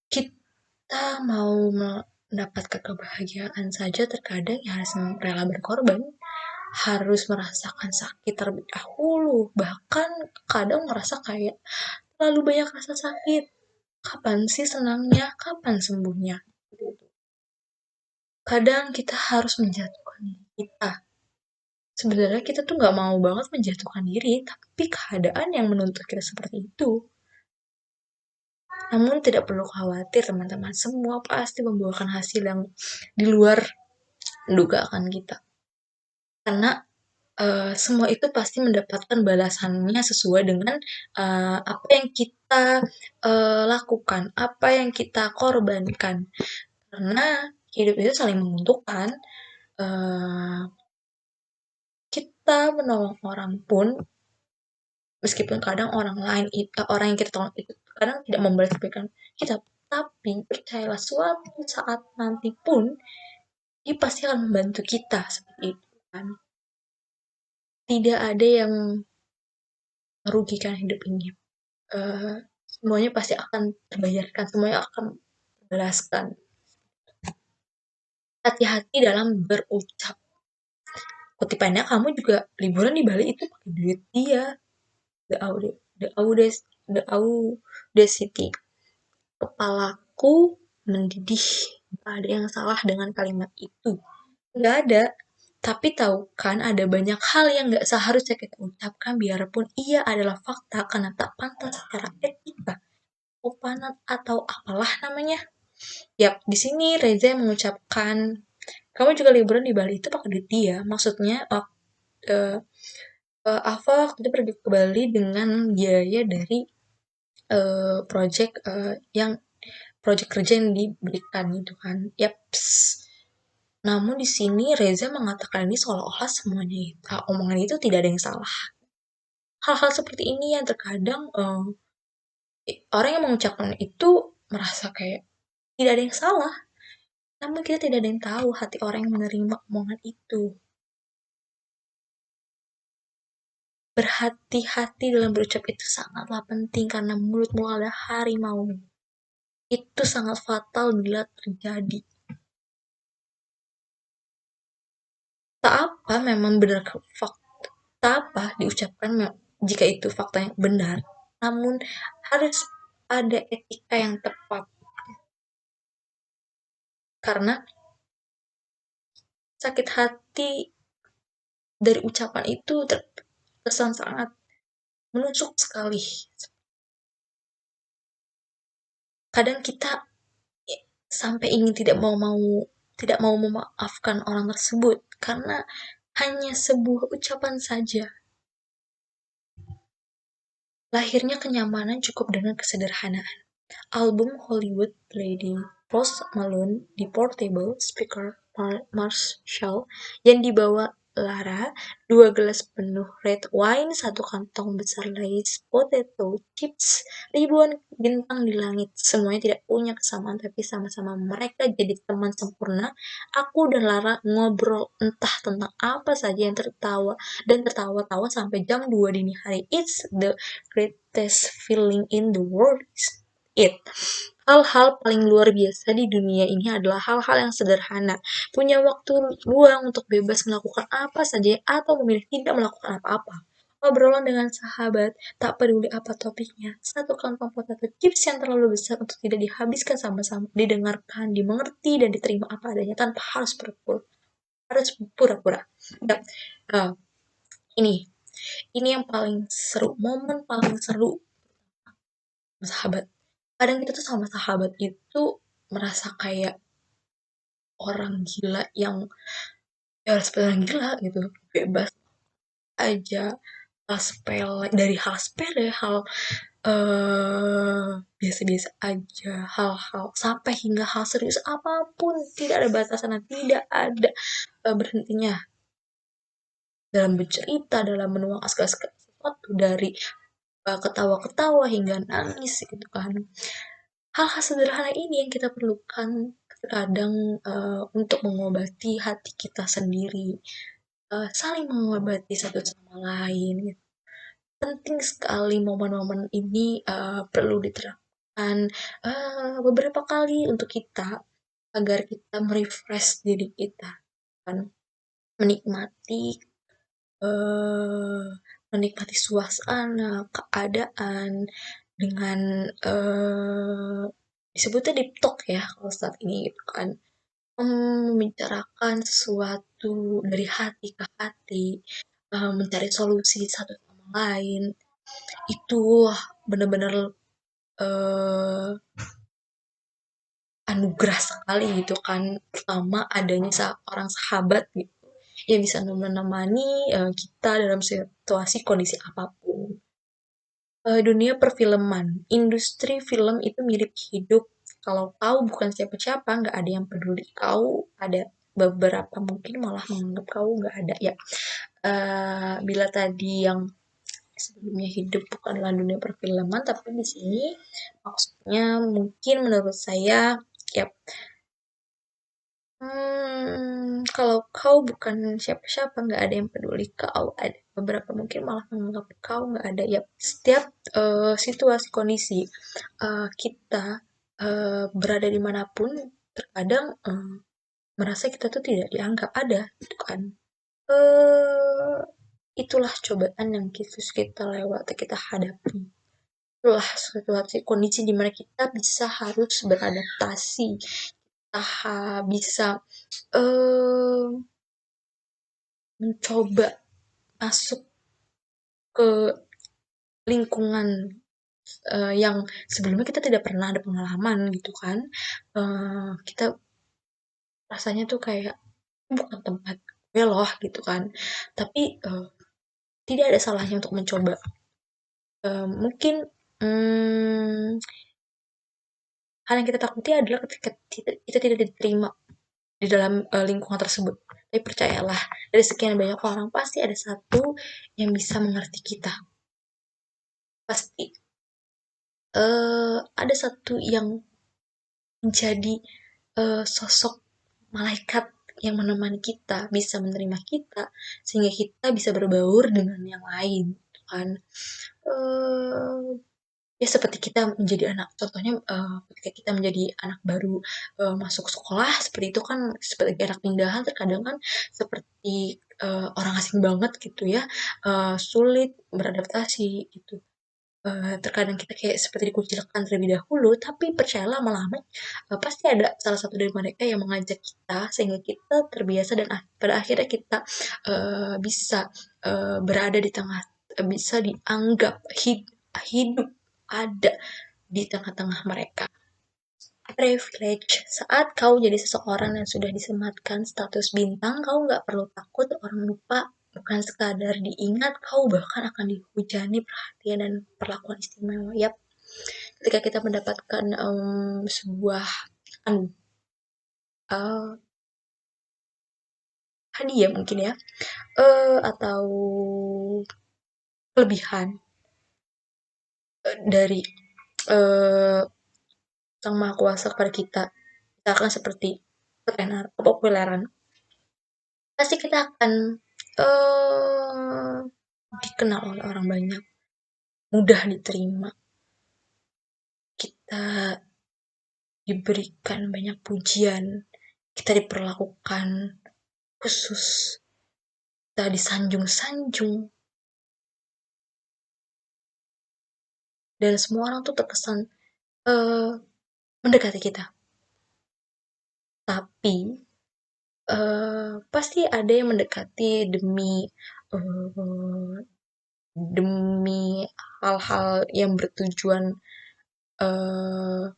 Kita mau mendapatkan kebahagiaan saja terkadang ya harus rela berkorban, harus merasakan sakit terlebih dahulu, bahkan kadang merasa kayak terlalu banyak rasa sakit. Kapan sih senangnya? Kapan sembuhnya? Kadang kita harus menjatuhkan diri kita. Sebenarnya kita tuh nggak mau banget menjatuhkan diri, tapi keadaan yang menuntut kita seperti itu. Namun tidak perlu khawatir teman-teman, semua pasti membuahkan hasil yang di luar dugaan kita. Karena semua itu pasti mendapatkan balasannya sesuai dengan apa yang kita lakukan, apa yang kita korbankan. Karena hidup itu saling menguntungkan. Uh, Kita menolong orang pun, meskipun kadang orang yang kita tolong itu kadang tidak membalas kebaikan kita, tapi percayalah suatu saat nanti pun dia pasti akan membantu kita seperti itu kan. Tidak ada yang merugikan hidup ini. eh, Semuanya pasti akan terbayarkan, semuanya akan terbalaskan. Hati-hati dalam berucap. Kutipannya, kamu juga liburan di Bali itu pakai duit dia. The Aude, the Audacity. Kepalaku mendidih. Gak ada yang salah dengan kalimat itu. Gak ada. Tapi tahu kan ada banyak hal yang gak seharusnya kita ucapkan biarpun ia adalah fakta karena tak pantas secara etika, sopanan atau apalah namanya. Yap, di sini Reza mengucapkan, kamu juga liburan di Bali itu pakai duit dia. Maksudnya, uh, Alfa waktu itu pergi ke Bali dengan biaya dari yang project kerja yang diberikan gitu kan. Yaps. Namun di sini Reza mengatakan ini seolah-olah semuanya omongan itu tidak ada yang salah. Hal-hal seperti ini yang terkadang orang yang mengucapkan itu merasa kayak tidak ada yang salah. Namun kita tidak ada yang tahu hati orang yang menerima omongan itu. berhati-hati dalam berucap itu sangatlah penting karena mulutmu adalah harimau. Itu sangat fatal bila terjadi. Tak apa memang benar fakta, tak apa diucapkan jika itu fakta yang benar, namun harus ada etika yang tepat. Karena sakit hati dari ucapan itu terkesan sangat menusuk sekali. Kadang kita sampai ingin tidak mau memaafkan orang tersebut karena hanya sebuah ucapan saja. Lahirnya kenyamanan cukup dengan kesederhanaan. Album Hollywood Lady Post Malone di Portable Speaker Marshall yang dibawa Lara, 2 gelas penuh red wine, 1 kantong besar Lay's potato chips, ribuan bintang di langit. Semuanya tidak punya kesamaan, tapi sama-sama mereka jadi teman sempurna. Aku dan Lara ngobrol entah tentang apa saja yang tertawa-tawa sampai jam 2 dini hari. It's the greatest feeling in the world. It. Hal-hal paling luar biasa di dunia ini adalah hal-hal yang sederhana. Punya waktu luang untuk bebas melakukan apa saja atau memilih tidak melakukan apa-apa. Obrolan dengan sahabat, tak peduli apa topiknya. 1 kantong potato chips yang terlalu besar untuk tidak dihabiskan sama-sama. Didengarkan, dimengerti, dan diterima apa adanya tanpa harus pura-pura. Ya, uh, ini yang paling seru. Momen paling seru sahabat. Kadang kita tuh sama sahabat itu merasa kayak orang gila yang ya seperti orang gila gitu, bebas aja, hal sepele dari hal sepele, hal biasa-biasa aja, hal-hal sampai hingga hal serius apapun, tidak ada batasan, tidak ada berhentinya dalam bercerita, dalam menuangkan segala sesuatu, dari ketawa-ketawa hingga nangis gitu kan. Hal-hal sederhana ini yang kita perlukan terkadang untuk mengobati hati kita sendiri, saling mengobati satu sama lain. Gitu. Penting sekali momen-momen ini perlu diterapkan beberapa kali untuk kita agar kita merefresh diri kita, kan menikmati menikmati suasana, keadaan dengan disebutnya deep talk ya kalau saat ini gitu kan. Membicarakan sesuatu dari hati ke hati, mencari solusi satu sama lain, itu benar-benar uh, anugerah sekali gitu kan, pertama adanya seorang sahabat gitu yang bisa menemani kita dalam situasi kondisi apapun. Dunia perfilman, industri film itu mirip hidup. Kalau kau bukan siapa-siapa, nggak ada yang peduli kau. Ada beberapa mungkin malah menganggap kau nggak ada ya. Bila tadi yang sebelumnya hidup bukanlah dunia perfilman, tapi di sini maksudnya mungkin menurut saya ya, kalau kau bukan siapa-siapa, nggak ada yang peduli kau. Ada beberapa mungkin malah menganggap kau nggak ada. Ya, setiap situasi kondisi kita berada dimanapun, terkadang merasa kita tuh tidak dianggap ada, gitu kan. Eh, itulah cobaan yang kita lewati, kita hadapi. Itulah situasi kondisi di mana kita bisa harus beradaptasi, kita bisa eh, mencoba masuk ke lingkungan yang sebelumnya kita tidak pernah ada pengalaman gitu kan. Kita rasanya tuh kayak bukan tempat gue loh gitu kan. Tapi tidak ada salahnya untuk mencoba. Mungkin hal yang kita takuti adalah ketika kita tidak diterima di dalam lingkungan tersebut. Tapi percayalah, dari sekian banyak orang pasti ada satu yang bisa mengerti kita. Pasti ada satu yang menjadi sosok malaikat yang menemani kita, bisa menerima kita, sehingga kita bisa berbaur dengan yang lain. kan. Eee, ya seperti kita menjadi anak contohnya, ketika kita menjadi anak baru, masuk sekolah seperti itu kan sebagai anak pindahan terkadang kan seperti, orang asing banget gitu ya, sulit beradaptasi gitu. Terkadang kita kayak seperti dikucilkan terlebih dahulu, tapi percayalah lama-lama, pasti ada salah satu dari mereka yang mengajak kita sehingga kita terbiasa dan pada akhirnya kita, bisa, berada di tengah bisa dianggap hidup ada di tengah-tengah mereka. Privilege. Saat kau jadi seseorang yang sudah disematkan status bintang, kau nggak perlu takut orang lupa. Bukan sekadar diingat, kau bahkan akan dihujani perhatian dan perlakuan istimewa. Yap, ketika kita mendapatkan sebuah anu, uh, hadiah mungkin ya, atau kelebihan dari uh, Sang Maha Kuasa kepada kita, kita akan seperti ketenar, kepopuleran. Pasti kita akan dikenal oleh orang banyak, mudah diterima. Kita diberikan banyak pujian, kita diperlakukan khusus, kita disanjung-sanjung, dan semua orang tuh terkesan uh, mendekati kita. Tapi pasti ada yang mendekati uh, demi hal-hal yang bertujuan uh,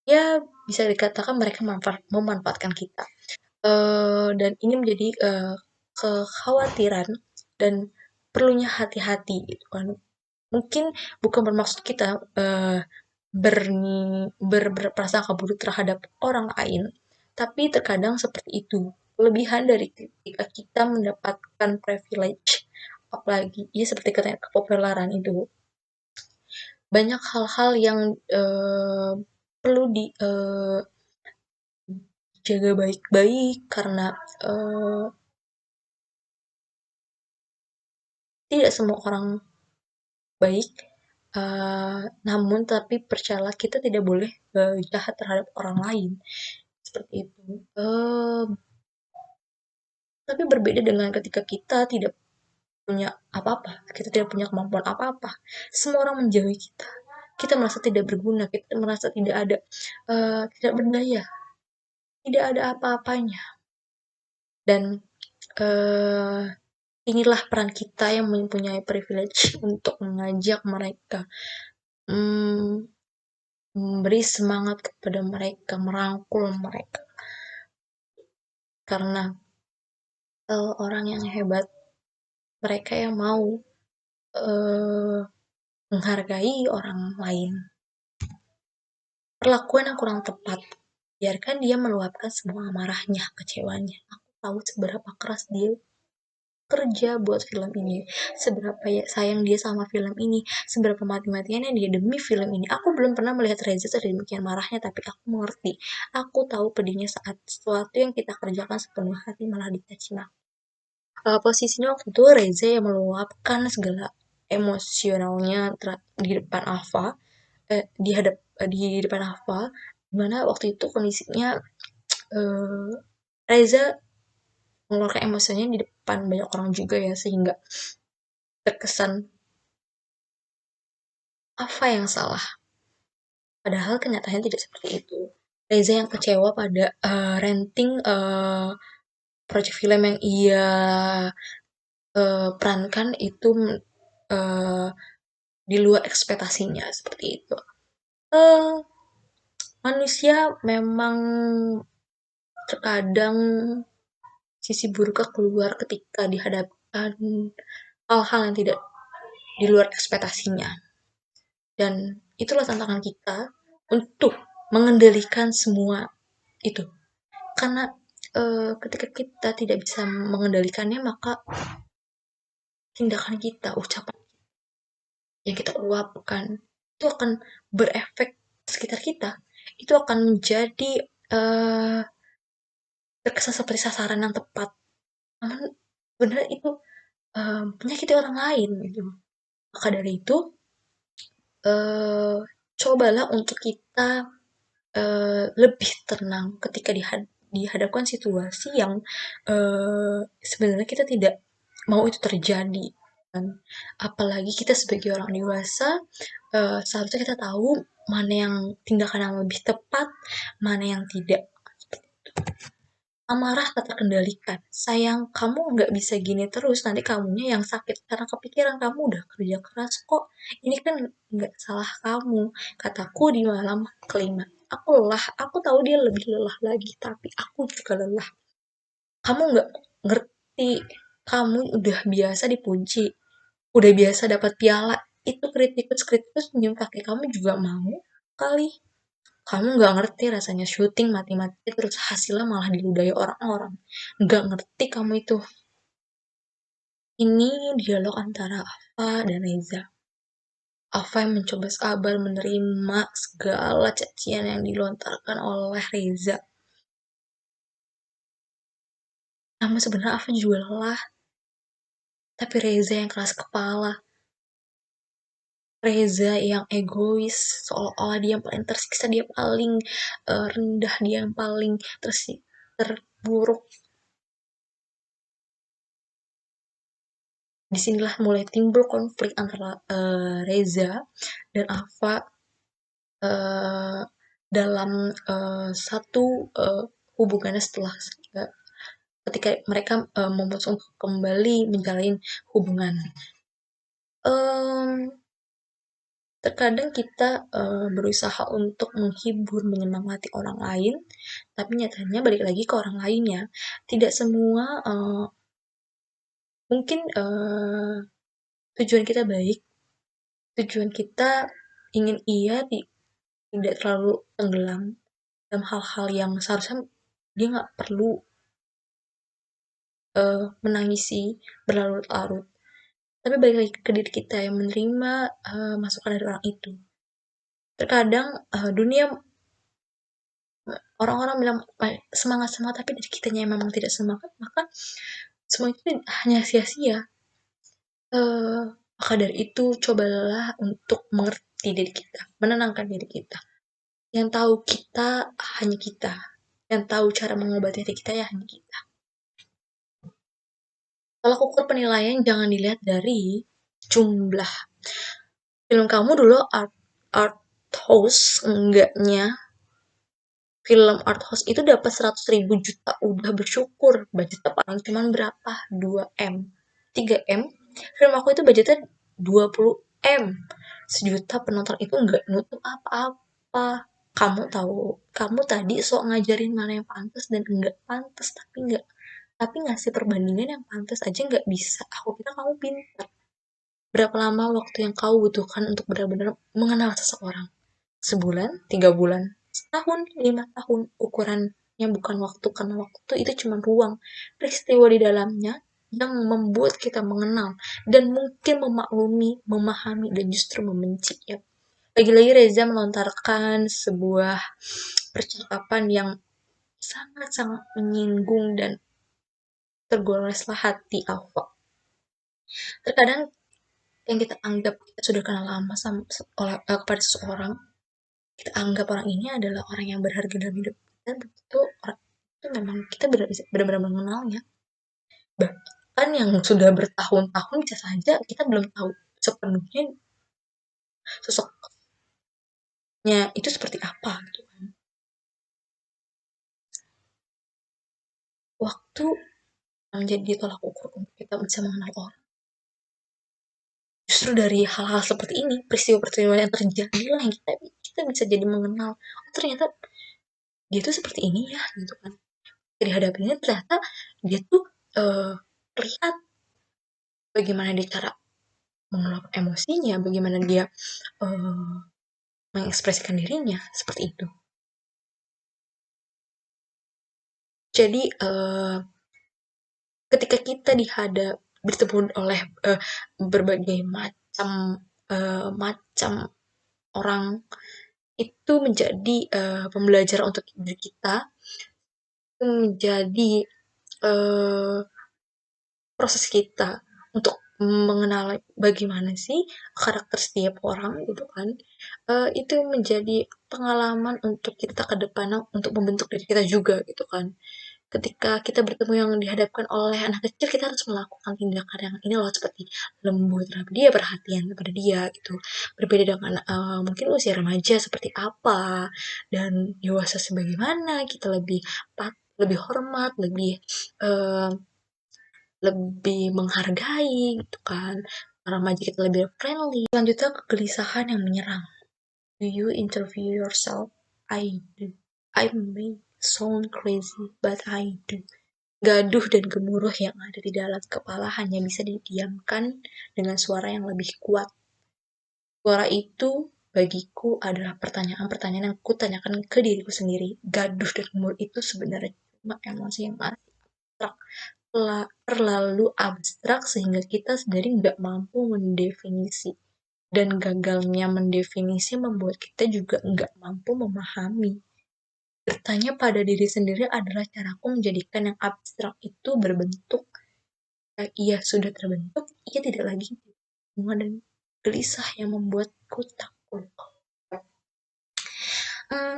ya bisa dikatakan mereka memanfaatkan kita. Dan ini menjadi kekhawatiran dan perlunya hati-hati gitu kan. Mungkin bukan bermaksud kita berprasangka buruk terhadap orang lain, tapi terkadang seperti itu. Kelebihan dari ketika kita mendapatkan privilege, apalagi ya seperti katanya kepopuleran itu, banyak hal-hal yang perlu dijaga baik-baik karena tidak semua orang baik, namun tapi percayalah kita tidak boleh jahat terhadap orang lain seperti itu. Tapi berbeda dengan ketika kita tidak punya apa-apa, kita tidak punya kemampuan apa-apa, semua orang menjauhi kita. Kita merasa tidak berguna, kita merasa tidak ada, tidak berdaya, tidak ada apa-apanya. Dan uh, inilah peran kita yang mempunyai privilege untuk mengajak mereka, hmm, memberi semangat kepada mereka, merangkul mereka. Karena orang yang hebat, mereka yang mau menghargai orang lain. Perlakuan yang kurang tepat, biarkan dia meluapkan semua amarahnya, kecewanya. Aku tahu seberapa keras dia kerja buat film ini, seberapa ya sayang dia sama film ini, seberapa mati-matiannya dia demi film ini. Aku belum pernah melihat Reza sedemikian marahnya, tapi aku mengerti. Aku tahu pedihnya saat sesuatu yang kita kerjakan sepenuh hati malah dicaci maki. Posisinya waktu itu Reza yang meluapkan segala emosionalnya di depan Ava, di depan Ava, dimana waktu itu kondisinya eh, Reza mengeluarkan emosinya di depan banyak orang juga ya, sehingga terkesan apa yang salah. Padahal kenyataannya tidak seperti itu. Reza yang kecewa pada renting proyek film yang ia perankan itu uh, di luar ekspektasinya seperti itu. Uh, Manusia memang terkadang sisi buruknya keluar ketika dihadapkan hal-hal yang tidak di luar ekspektasinya. Dan itulah tantangan kita untuk mengendalikan semua itu. Karena ketika kita tidak bisa mengendalikannya, maka tindakan kita, ucapan yang kita luapkan, itu akan berefek sekitar kita. Itu akan menjadi terkesan seperti sasaran yang tepat. Namun sebenarnya itu menyakiti orang lain gitu. Maka dari itu, eee, cobalah untuk kita, lebih tenang ketika dihadapkan situasi yang, sebenarnya kita tidak mau itu terjadi, kan. Apalagi kita sebagai orang dewasa, seharusnya kita tahu mana yang tindakan yang lebih tepat, mana yang tidak. Amarah tak terkendalikan. Sayang, kamu nggak bisa gini terus, nanti kamunya yang sakit. Karena kepikiran kamu udah kerja keras kok. Ini kan nggak salah kamu. Kataku di malam kelima. Aku lelah, aku tahu dia lebih lelah lagi, tapi aku juga lelah. Kamu nggak ngerti, kamu udah biasa dipuji, udah biasa dapat piala. Itu kritikus-kritikus nyium kaki kamu juga mau kali. Kamu nggak ngerti rasanya syuting mati-mati terus hasilnya malah diludahi orang-orang. Nggak ngerti kamu itu. Ini dialog antara Ava dan Reza. Ava yang mencoba sabar menerima segala cacian yang dilontarkan oleh Reza. Namun sebenarnya Ava juga lelah. Tapi Reza yang keras kepala. Reza yang egois. Seolah-olah dia yang paling tersiksa, dia paling rendah, dia yang paling terburuk. Disinilah mulai timbul konflik antara Reza dan Ava dalam satu hubungannya setelah ketika mereka memutuskan untuk kembali menjalin hubungan. Terkadang kita berusaha untuk menghibur, menyemangati orang lain, tapi nyatanya balik lagi ke orang lainnya. Tidak semua mungkin tujuan kita baik, tujuan kita ingin ia tidak terlalu tenggelam dalam hal-hal yang seharusnya dia nggak perlu menangisi berlarut-larut. Tapi balik lagi ke diri kita yang menerima masukan dari orang itu. Terkadang dunia orang-orang bilang semangat semangat tapi dari kitanya yang memang tidak semangat, maka semua itu hanya sia-sia. Maka dari itu cobalah untuk mengerti diri kita, menenangkan diri kita. Yang tahu kita hanya kita, yang tahu cara mengobati diri kita ya hanya kita. Tolak ukur penilaian jangan dilihat dari jumlah. Film kamu dulu art house enggaknya film art house itu dapat 100.000 juta udah bersyukur. Budgetnya paling cuman berapa? 2 M, 3 M. Film aku itu budgetnya 20 M. Sejuta penonton itu nggak nutup apa-apa. Kamu tahu, kamu tadi sok ngajarin mana yang pantas dan enggak pantas, tapi ngasih perbandingan yang pantas aja nggak bisa. Aku kira kamu pintar. Berapa lama waktu yang kau butuhkan untuk benar-benar mengenal seseorang? Sebulan, 3 bulan, setahun, 5 tahun. Ukurannya bukan waktu, karena waktu itu cuma ruang. Peristiwa di dalamnya yang membuat kita mengenal dan mungkin memaklumi, memahami, dan justru membenci. Ya. Lagi-lagi Reza melontarkan sebuah percakapan yang sangat-sangat menyinggung dan tergoleslah hati Alfa. Terkadang yang kita anggap kita sudah kenal lama kepada seseorang, kita anggap orang ini adalah orang yang berharga dalam hidup kita, begitu orang itu memang kita benar-benar mengenalnya. Bahkan yang sudah bertahun-tahun bisa saja kita belum tahu sepenuhnya sosoknya itu seperti apa gitu kan. Waktu menjadi tolak ukur untuk kita bisa mengenal orang. Justru dari hal-hal seperti ini, peristiwa-peristiwa yang terjadi lah yang kita bisa jadi mengenal. Oh, ternyata dia tuh seperti ini ya gitu kan. Dihadapi ini ternyata dia tuh terlihat bagaimana dia cara mengelola emosinya, bagaimana dia mengekspresikan dirinya seperti itu. Jadi ketika kita bertemu oleh berbagai macam orang, itu menjadi pembelajaran untuk diri kita, itu menjadi proses kita untuk mengenal bagaimana sih karakter setiap orang gitu kan, itu menjadi pengalaman untuk kita ke depannya untuk membentuk diri kita juga gitu kan. Ketika kita bertemu yang dihadapkan oleh anak kecil, kita harus melakukan tindakan yang ini loh, seperti lembut terhadap dia, perhatian kepada dia gitu. Berbeda dengan mungkin usia remaja seperti apa, dan dewasa sebagaimana, kita lebih hormat, eh, lebih menghargai gitu kan. Remaja kita lebih friendly. Selanjutnya kegelisahan yang menyerang. Do you interview yourself? I do. I may sound crazy, but I do. Gaduh dan gemuruh yang ada di dalam kepala hanya bisa didiamkan dengan suara yang lebih kuat. Suara itu bagiku adalah pertanyaan-pertanyaan yang kutanyakan ke diriku sendiri. Gaduh dan gemuruh itu sebenarnya cuma emosi yang masih abstrak, terlalu abstrak sehingga kita sendiri nggak mampu mendefinisi. Dan gagalnya mendefinisi membuat kita juga nggak mampu memahami. Bertanya pada diri sendiri adalah caraku menjadikan yang abstrak itu berbentuk. Ia sudah terbentuk, ia tidak lagi bunga dan gelisah yang membuatku takut.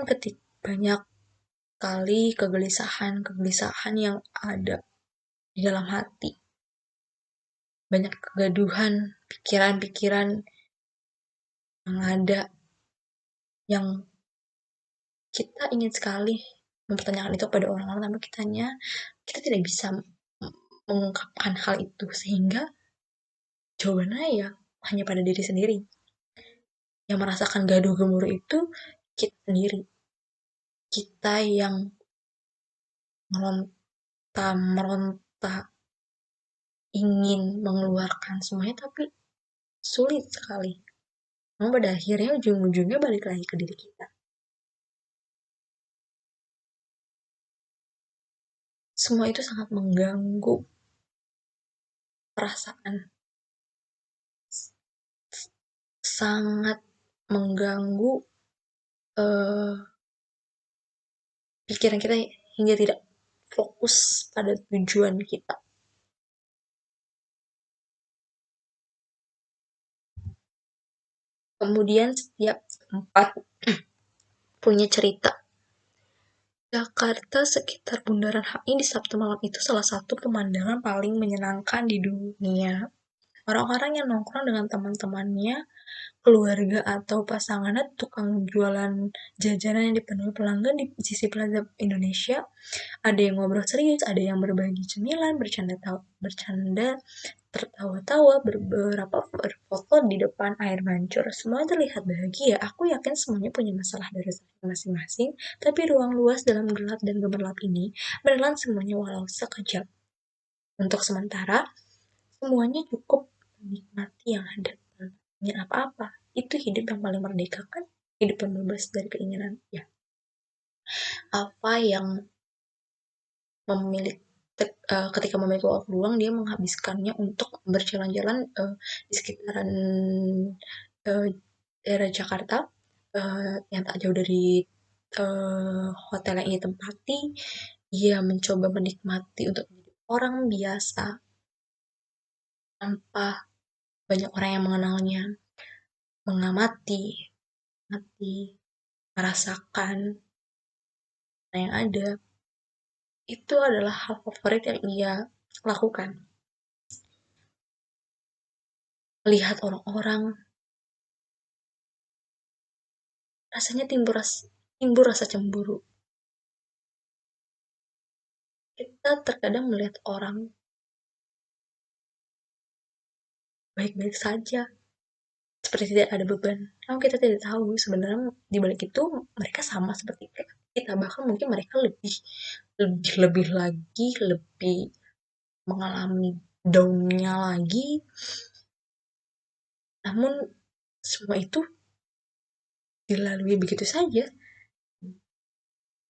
Ketik banyak kali kegelisahan yang ada di dalam hati. Banyak kegaduhan, pikiran-pikiran yang ada, yang kita ingin sekali mempertanyakan itu pada orang-orang, tapi kita tidak bisa mengungkapkan hal itu, sehingga jawabannya ya hanya pada diri sendiri. Yang merasakan gaduh gemuruh itu kita sendiri. Kita yang meronta-meronta ingin mengeluarkan semuanya, tapi sulit sekali. Namun pada akhirnya ujung-ujungnya balik lagi ke diri kita. Semua itu sangat mengganggu perasaan, sangat mengganggu eh, pikiran kita hingga tidak fokus pada tujuan kita. Kemudian setiap tempat punya cerita. Jakarta sekitar Bundaran HI di Sabtu malam itu salah satu pemandangan paling menyenangkan di dunia. Orang-orang yang nongkrong dengan teman-temannya, keluarga atau pasangannya, tukang jualan jajanan yang dipenuhi pelanggan di sisi Plaza Indonesia. Ada yang ngobrol serius, ada yang berbagi cemilan, bercanda, tertawa-tawa, beberapa berfoto di depan air mancur. Semua terlihat bahagia. Aku yakin semuanya punya masalah dari masing-masing, tapi ruang luas dalam gelap dan gemerlap ini menelan semuanya walau sekejap. Untuk sementara, semuanya cukup menikmati yang ada. Ingin apa-apa, itu hidup yang paling merdeka kan? Hidup yang bebas dari keinginan. Ya, apa yang memiliki ketika memiliki waktu luang, dia menghabiskannya untuk berjalan-jalan di sekitaran daerah Jakarta, yang tak jauh dari hotel yang ia tempati. Ia mencoba menikmati untuk menjadi orang biasa tanpa banyak orang yang mengenalnya, mengamati, merasakan yang ada. Itu adalah hal favorit yang ia lakukan. Melihat orang-orang, rasanya timbul rasa cemburu. Kita terkadang melihat orang baik-baik saja, seperti tidak ada beban. Namun kita tidak tahu sebenarnya di balik itu mereka sama seperti kita. Bahkan mungkin mereka lebih lagi, lebih mengalami down-nya lagi. Namun semua itu dilalui begitu saja,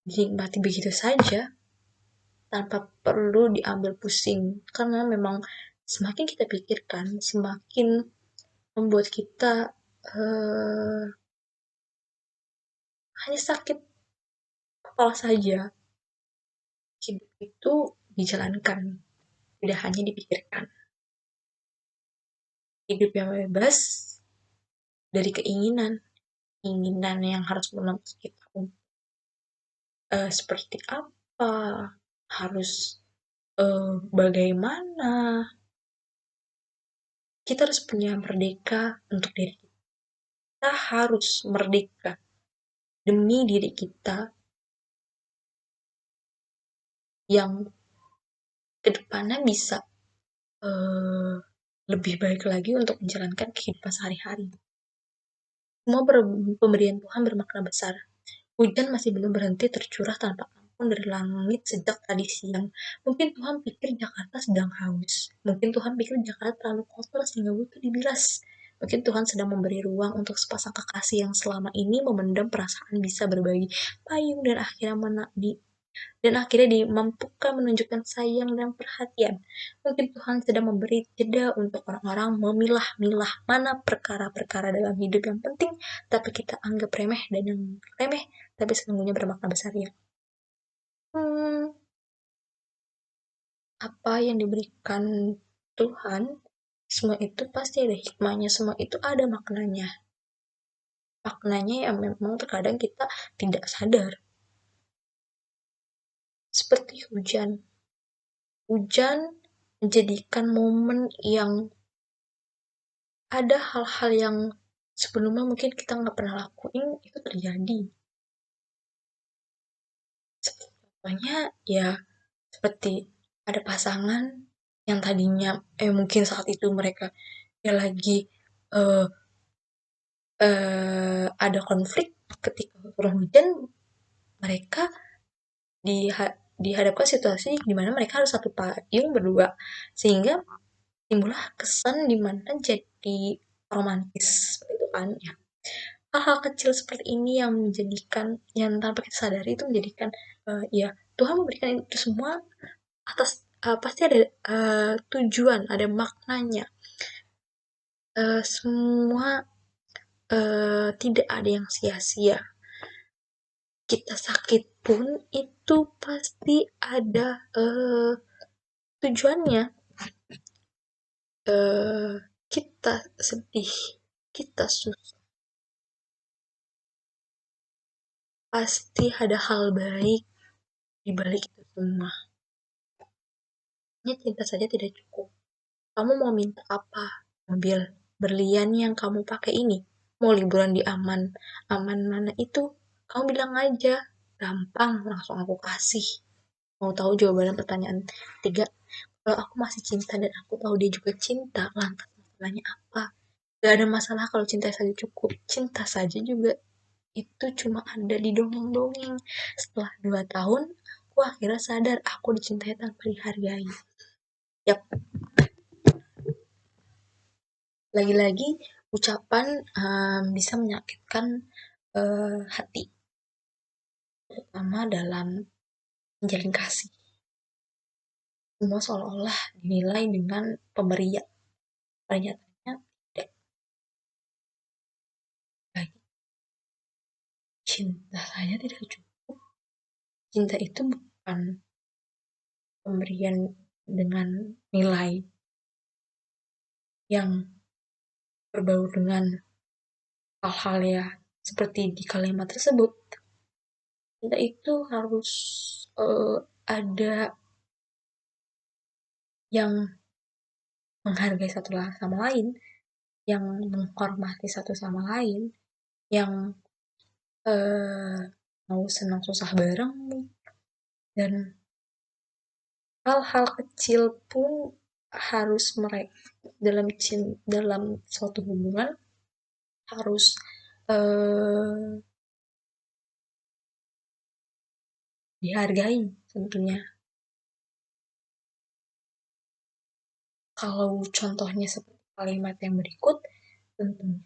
dinikmati begitu saja, tanpa perlu diambil pusing. Karena memang semakin kita pikirkan, semakin membuat kita uh, hanya sakit kepala saja. Hidup itu dijalankan, tidak hanya dipikirkan. hidup yang bebas dari keinginan, keinginan yang harus menuntut kita seperti apa, harus bagaimana. Kita harus punya merdeka untuk diri kita. Kita harus merdeka demi diri kita yang kedepannya bisa eh, lebih baik lagi untuk menjalankan kehidupan sehari-hari. Semua pemberian Tuhan bermakna besar. Hujan masih belum berhenti tercurah tanpa ampun dari langit sejak tadi siang. Mungkin Tuhan pikir Jakarta sedang haus. Mungkin Tuhan pikir Jakarta terlalu kotor sehingga butuh dibilas. Mungkin Tuhan sedang memberi ruang untuk sepasang kekasih yang selama ini memendam perasaan bisa berbagi payung dan akhirnya dimampukan menunjukkan sayang dan perhatian. Mungkin Tuhan sedang memberi jeda untuk orang-orang memilah-milah mana perkara-perkara dalam hidup yang penting, tapi kita anggap remeh dan yang remeh, tapi sesungguhnya bermakna besar ya. Hmm, apa yang diberikan Tuhan, semua itu pasti ada hikmahnya, semua itu ada maknanya. Maknanya yang memang terkadang kita tidak sadar. Seperti hujan. Hujan menjadikan momen yang ada hal-hal yang sebelumnya mungkin kita nggak pernah lakuin itu terjadi. Contohnya ya seperti ada pasangan yang tadinya mungkin saat itu mereka ya lagi eh, ada konflik ketika turun hujan mereka dihadapkan situasi di mana mereka harus satu payung berdua sehingga timbullah kesan di mana jadi romantis seperti itu kan ya. Hal-hal kecil seperti ini yang menjadikan yang tanpa kita sadari itu menjadikan ya Tuhan memberikan itu semua atas pasti ada tujuan, ada maknanya. Semua tidak ada yang sia-sia. Kita sakit pun itu pasti ada tujuannya. Kita sedih, kita susah, pasti ada hal baik di balik itu semua. Hanya cinta saja tidak cukup. Kamu mau minta apa? Mobil berlian yang kamu pakai ini. Mau liburan di aman. Aman mana itu? Kamu bilang aja. Gampang, langsung aku kasih. Mau tahu jawaban pertanyaan tiga? Kalau aku masih cinta dan aku tahu dia juga cinta, lantas masalahnya apa? Gak ada masalah kalau cinta saja cukup. Cinta saja juga itu cuma ada di dongeng-dongeng. Setelah 2 tahun, aku akhirnya sadar aku dicintai tanpa dihargai. Yap, lagi-lagi ucapan bisa menyakitkan hati, terutama dalam menjalin kasih. Semua seolah-olah dinilai dengan pemberian. Ternyata tidak lagi. Cinta saja tidak cukup. Cinta itu bukan pemberian dengan nilai yang berbau dengan hal-hal ya seperti di kalimat tersebut. Cinta itu harus ada yang menghargai satu sama lain, yang menghormati satu sama lain, yang mau senang susah bareng, dan hal-hal kecil pun harus mereka dalam suatu hubungan harus dihargai tentunya. Kalau contohnya seperti kalimat yang berikut, tentunya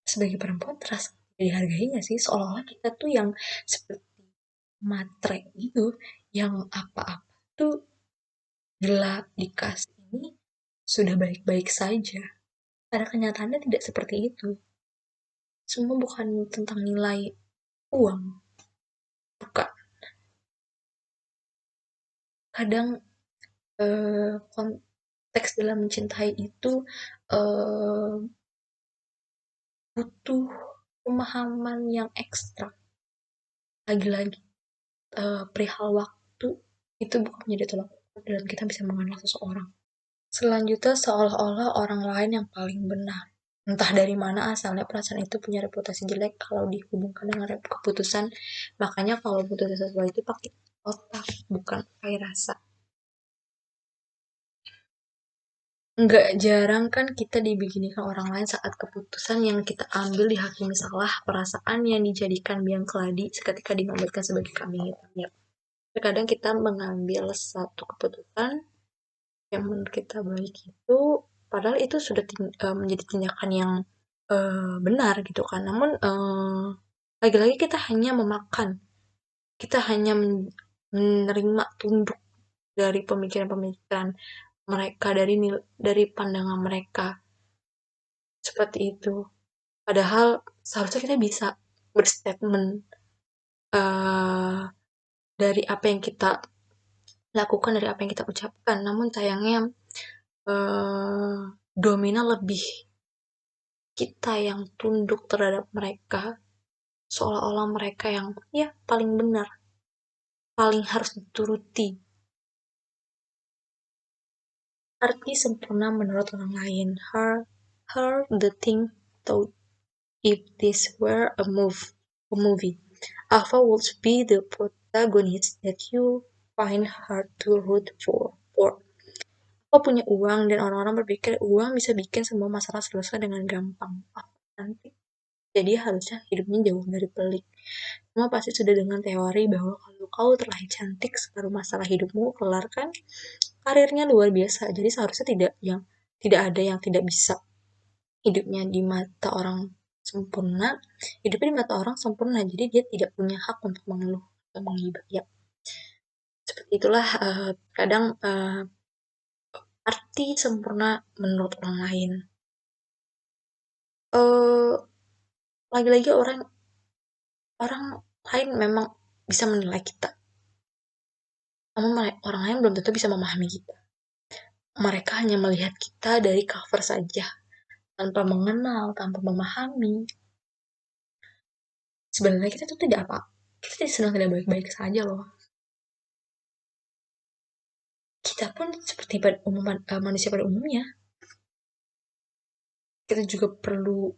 sebagai perempuan terasa dihargai nggak sih? Seolah-olah kita tuh yang seperti matre gitu, yang apa-apa tuh gelap dikasih ini sudah baik-baik saja. Pada kenyataannya tidak seperti itu. Semua bukan tentang nilai uang, bukan. Kadang teks dalam mencintai itu eh, butuh pemahaman yang ekstra. Lagi-lagi perihal waktu itu bukan menjadi tolak ukur dalam kita bisa mengenal seseorang. Selanjutnya seolah-olah orang lain yang paling benar. Entah dari mana asalnya perasaan itu punya reputasi jelek kalau dihubungkan dengan keputusan. Makanya kalau putus sesuatu itu pakai otak, bukan pakai rasa. Nggak jarang kan kita dibikinikan orang lain saat keputusan yang kita ambil dihakimi salah, perasaan yang dijadikan biang keladi seketika dinobatkan sebagai kambing hitam. Ya, terkadang kita mengambil satu keputusan yang menurut kita baik itu, padahal itu sudah menjadi tindakan yang benar gitu kan. Namun lagi-lagi kita hanya memakan, kita hanya menerima tunduk dari pemikiran-pemikiran mereka, dari pandangan mereka seperti itu. Padahal seharusnya kita bisa berstatement eh, dari apa yang kita lakukan, dari apa yang kita ucapkan. Namun sayangnya eh, dominan lebih kita yang tunduk terhadap mereka, seolah-olah mereka yang ya paling benar, paling harus dituruti. Arti sempurna menurut orang lain. Her the thing thought if this were a movie. Ava would be the protagonist that you find hard to root for. Aku punya uang dan orang-orang berpikir uang bisa bikin semua masalah selesai dengan gampang. Aku nanti jadi harusnya hidupnya jauh dari pelik. Semua pasti sudah dengan teori bahwa kalau kau terlahir cantik, separuh masalah hidupmu kelar kan? Karirnya luar biasa, jadi seharusnya tidak ada yang tidak bisa. Hidupnya di mata orang sempurna, hidupnya di mata orang sempurna, jadi dia tidak punya hak untuk mengeluh atau menghibah. Ya, seperti itulah kadang arti sempurna menurut orang lain. eh Lagi-lagi orang orang lain memang bisa menilai kita, namun orang lain belum tentu bisa memahami kita. Mereka hanya melihat kita dari cover saja, tanpa mengenal, tanpa memahami. Sebenarnya kita tuh tidak apa, kita sedang tidak baik-baik saja loh. Kita pun seperti manusia pada umumnya, kita juga perlu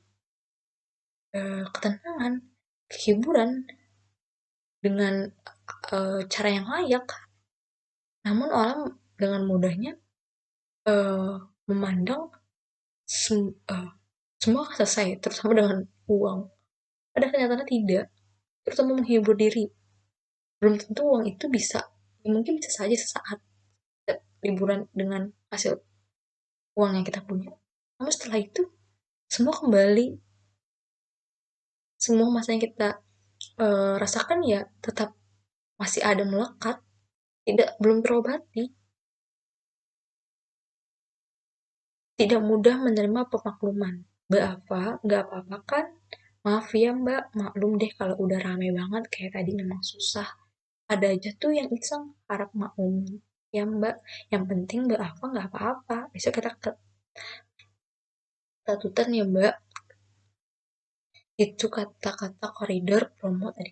ketenangan, kehiburan dengan cara yang layak. Namun orang dengan mudahnya eh, memandang semua akan selesai, terutama dengan uang. Pada kenyataannya tidak, terutama menghibur diri. Belum tentu uang itu bisa, ya mungkin bisa saja sesaat liburan dengan hasil uang yang kita punya. Namun setelah itu, semua kembali, semua masa yang kita rasakan ya tetap masih ada melekat, tidak belum terobati, tidak mudah menerima pemakluman. Mbak Ava, nggak apa-apa kan? Maaf ya Mbak, maklum deh kalau udah rame banget kayak tadi memang susah. Ada aja tuh yang iseng harap maklum. Ya Mbak, yang penting Mbak Ava nggak apa-apa. Besok kita ke statutan ya Mbak. Itu kata-kata koridor promo tadi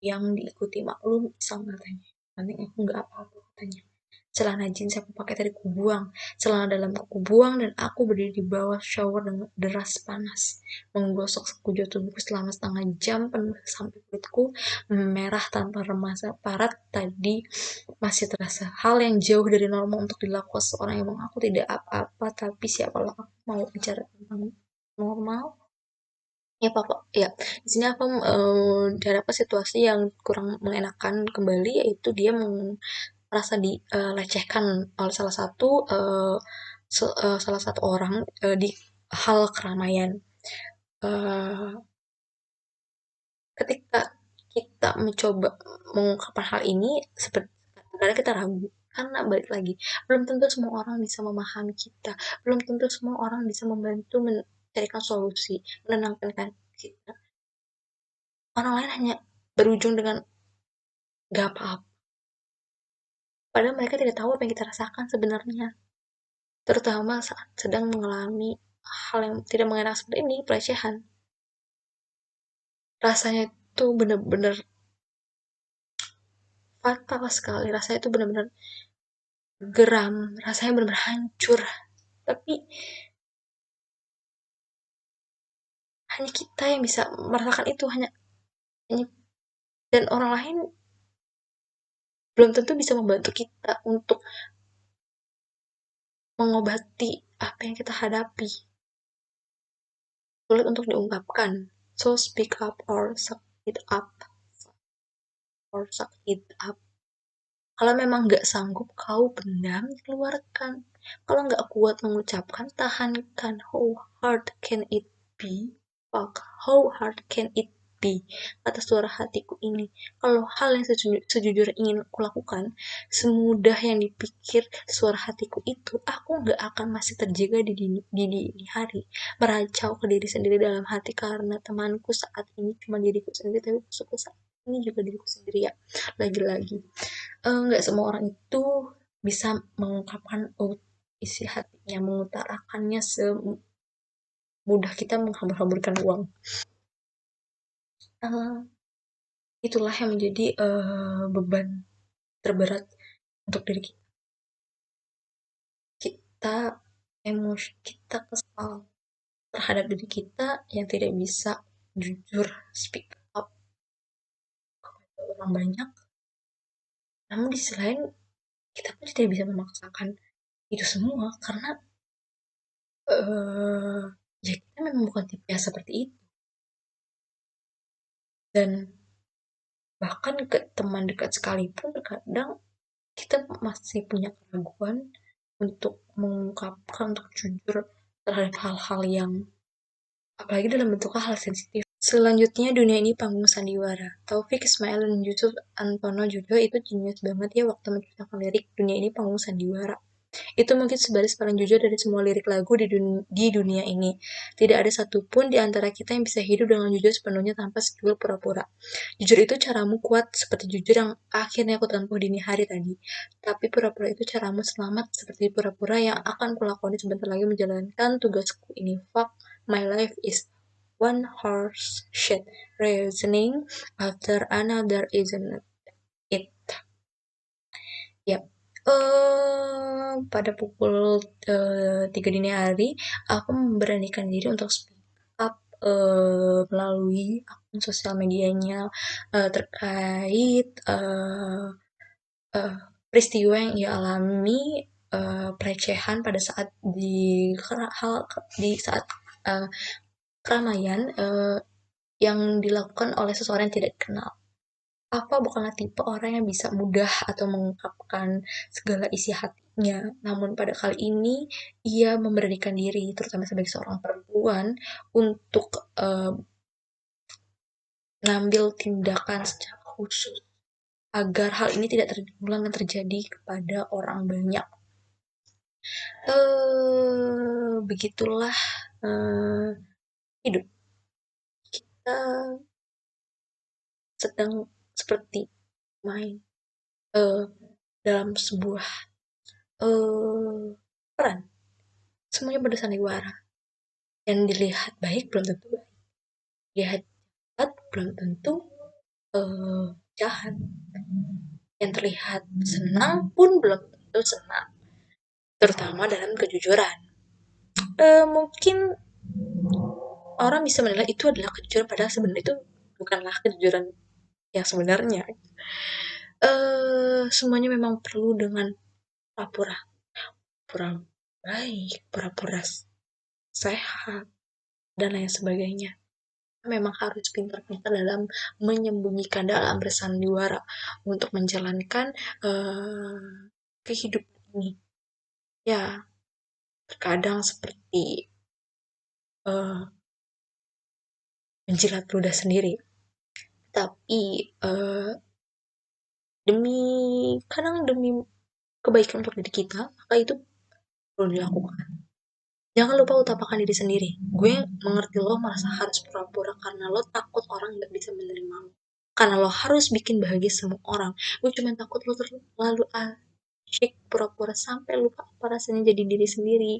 yang diikuti maklum iseng katanya. Nanti aku nggak apa-apa katanya. Celana jeans aku pakai tadi kubuang, celana dalam aku buang dan aku berdiri di bawah shower dengan deras panas, menggosok sekujur tubuhku selama setengah jam penuh sampai kulitku merah tanpa remasa parat tadi masih terasa hal yang jauh dari normal untuk dilakukan seorang yang mengaku tidak apa-apa, tapi siapalah aku mau bicara tentang normal. Ya papa, ya di sini aku dihadapkan situasi yang kurang mengenakan kembali, yaitu dia merasa dilecehkan oleh salah satu orang di hal keramaian. Eh, Ketika kita mencoba mengungkapkan hal ini, seperti kadang kita ragu karena balik lagi belum tentu semua orang bisa memahami kita, belum tentu semua orang bisa membantu mencarikan solusi, menenangkan kita. Orang lain hanya berujung dengan gak apa-apa, padahal mereka tidak tahu apa yang kita rasakan sebenarnya. terutama saat sedang mengalami hal yang tidak mengenakan seperti ini, pelecehan. Rasanya itu benar-benar fatal sekali, rasanya itu benar-benar geram, rasanya benar-benar hancur. Tapi hanya kita yang bisa merasakan itu, hanya dan orang lain belum tentu bisa membantu kita untuk mengobati apa yang kita hadapi. Sulit untuk diungkapkan. So speak up or suck it up. Or suck it up. Kalau memang nggak sanggup, kau pendam, keluarkan. Kalau nggak kuat mengucapkan, tahankan. How hard can it be? Fuck, how hard can it be? Kata suara hatiku ini. Kalau hal yang sejujurnya ingin kulakukan, semudah yang dipikir suara hatiku itu, aku nggak akan masih terjaga di hari. Meracau ke diri sendiri dalam hati karena temanku saat ini cuma diriku sendiri, tapi musuhku saat ini juga diriku sendiri ya. Lagi-lagi nggak semua orang itu bisa mengungkapkan isi hatinya, mengutarakannya semudah kita menghambur-hamburkan uang. Eh, itulah yang menjadi beban terberat untuk diri kita. Kita emosi, kita kesal terhadap diri kita yang tidak bisa jujur speak up ke orang banyak. Namun di sisi lain kita pun tidak bisa memaksakan itu semua karena ya kita memang bukan tipe yang seperti itu. Dan bahkan ke teman dekat sekalipun terkadang kita masih punya keraguan untuk mengungkapkan, untuk jujur terhadap hal-hal yang apalagi dalam bentuk hal sensitif. Selanjutnya, dunia ini panggung sandiwara. Taufik Ismail dan Yusuf Antono juga itu jenius banget ya waktu menciptakan lirik dunia ini panggung sandiwara. Itu mungkin sebaris paling jujur dari semua lirik lagu di dunia ini. Tidak ada satupun di antara kita yang bisa hidup dengan jujur sepenuhnya tanpa sejual pura-pura. Jujur itu caramu kuat seperti jujur yang akhirnya aku tempuh dini hari tadi. Tapi pura-pura itu caramu selamat seperti pura-pura yang akan kulakoni sebentar lagi menjalankan tugasku ini. Fuck, my life is one horse shit reasoning after another, isn't it? Ya, pada pukul 3 dini hari, aku memberanikan diri untuk speak up melalui akun sosial medianya terkait eh, peristiwa yang ia alami pelecehan pada saat di saat eh, keramaian yang dilakukan oleh seseorang yang tidak dikenal. Apa bukanlah tipe orang yang bisa mudah atau mengungkapkan segala isi hatinya. Namun pada kali ini, ia memberanikan diri, terutama sebagai seorang perempuan, untuk mengambil tindakan secara khusus agar hal ini tidak terulang dan terjadi kepada orang banyak. Begitulah hidup kita sedang seperti main eh, dalam sebuah peran. Semuanya bersandiwara. Yang dilihat baik belum tentu baik. Dilihat jahat belum tentu jahat. Yang terlihat senang pun belum tentu senang. Terutama dalam kejujuran. Mungkin orang bisa menilai itu adalah kejujuran, padahal sebenarnya itu bukanlah kejujuran yang sebenarnya. Semuanya memang perlu dengan pura-pura. Pura baik, pura-pura sehat, dan lain sebagainya. Memang harus pintar-pintar dalam menyembunyikan, dalam bersandiwara untuk menjalankan kehidupan ini. Ya, terkadang seperti menjilat ludah sendiri. Tapi demi kebaikan untuk diri kita, maka itu perlu dilakukan. Jangan lupa utamakan diri sendiri. Gue mengerti lo merasa harus pura-pura karena lo takut orang gak bisa menerima lo. Karena lo harus bikin bahagia semua orang. Gue cuma takut lo terlalu Syik pura-pura sampai lupa apa rasanya jadi diri sendiri.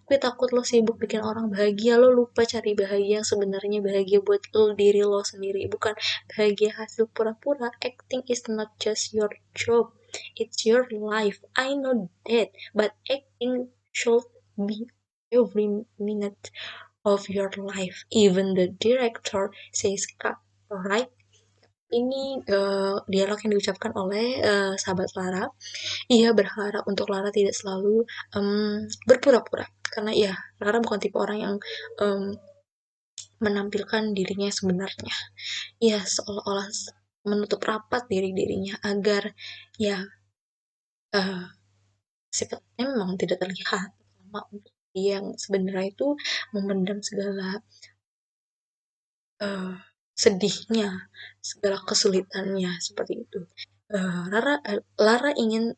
Gue takut lo sibuk bikin orang bahagia, lo lupa cari bahagia yang sebenarnya bahagia buat lo, diri lo sendiri, bukan bahagia hasil pura-pura. Acting is not just your job, it's your life. I know that, but acting should be every minute of your life. Even the director says cut, right? Ini dialog yang diucapkan oleh sahabat Lara. Ia berharap untuk Lara tidak selalu berpura-pura, karena ya Lara bukan tipe orang yang em, menampilkan dirinya sebenarnya. Ia seolah-olah menutup rapat diri-dirinya agar ya eh, sifatnya memang tidak terlihat. Sama untuk dia yang sebenarnya itu memendam segala eh, sedihnya, segala kesulitannya seperti itu. Lara ingin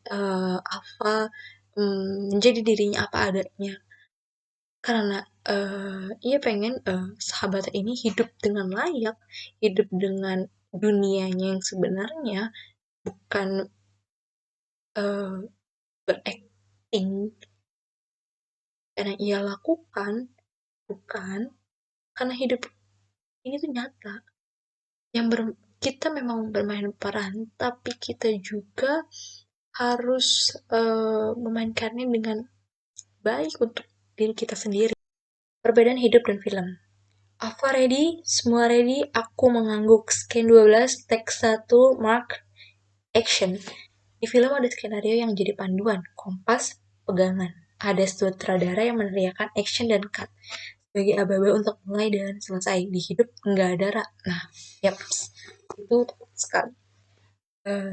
Alfa menjadi dirinya apa adanya, karena ia pengen sahabat ini hidup dengan layak, hidup dengan dunianya yang sebenarnya, bukan berakting karena ia lakukan, bukan karena hidup ini tuh nyata. Yang kita memang bermain peran, tapi kita juga harus memainkannya dengan baik untuk diri kita sendiri. Perbedaan hidup dan film. Ava ready? Semua ready? Aku mengangguk. Scan 12, take 1, mark, action. Di film ada skenario yang jadi panduan, kompas, pegangan. Ada sutradara yang meneriakan action dan cut. Sebagai aba-aba untuk mulai dan selesai. Di hidup nggak ada rak. Nah, yap, itu tepat sekali.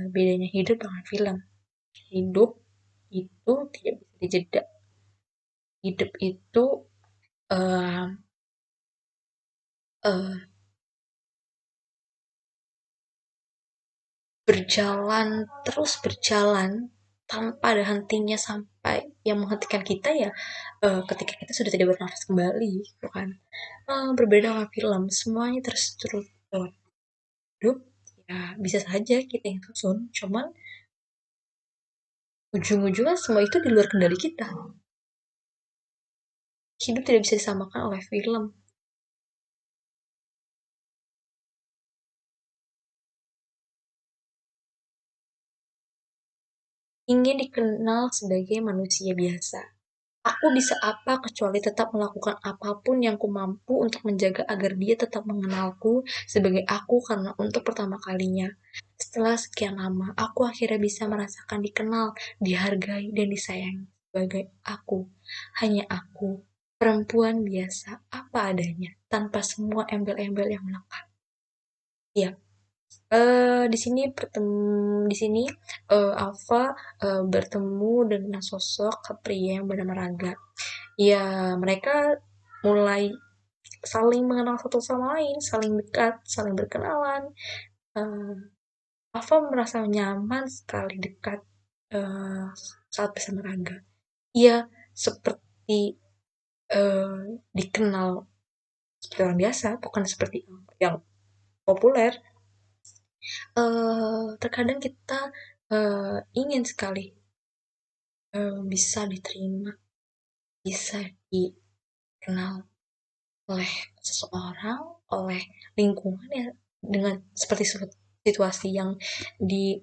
Bedanya hidup dengan film. Hidup itu tidak bisa dijeda. Hidup itu uh, uh, berjalan, terus berjalan tanpa ada hentinya sampai yang menghentikan kita ya ketika kita sudah tidak bernafas kembali, gitu kan. Berbeda dengan film, semuanya terstruktur hidup, ya bisa saja kita yang susun, cuman ujung-ujungnya semua itu di luar kendali kita. Hidup tidak bisa disamakan oleh film. Ingin dikenal sebagai manusia biasa. Aku bisa apa kecuali tetap melakukan apapun yang kumampu untuk menjaga agar dia tetap mengenalku sebagai aku karena untuk pertama kalinya. Setelah sekian lama, aku akhirnya bisa merasakan dikenal, dihargai, dan disayangi sebagai aku. Hanya aku, perempuan biasa, apa adanya, tanpa semua embel-embel yang melekat. Ya, di sini Alfa bertemu dengan sosok pria yang bernama Raga. Ya, mereka mulai saling mengenal satu sama lain, saling dekat, saling berkenalan. Uh, Alfa merasa nyaman sekali dekat uh, saat bersama Raga. Ia seperti uh, dikenal seperti orang biasa, bukan seperti yang populer. Terkadang kita ingin sekali bisa diterima, bisa dikenal oleh seseorang, oleh lingkungan ya, dengan seperti situasi yang di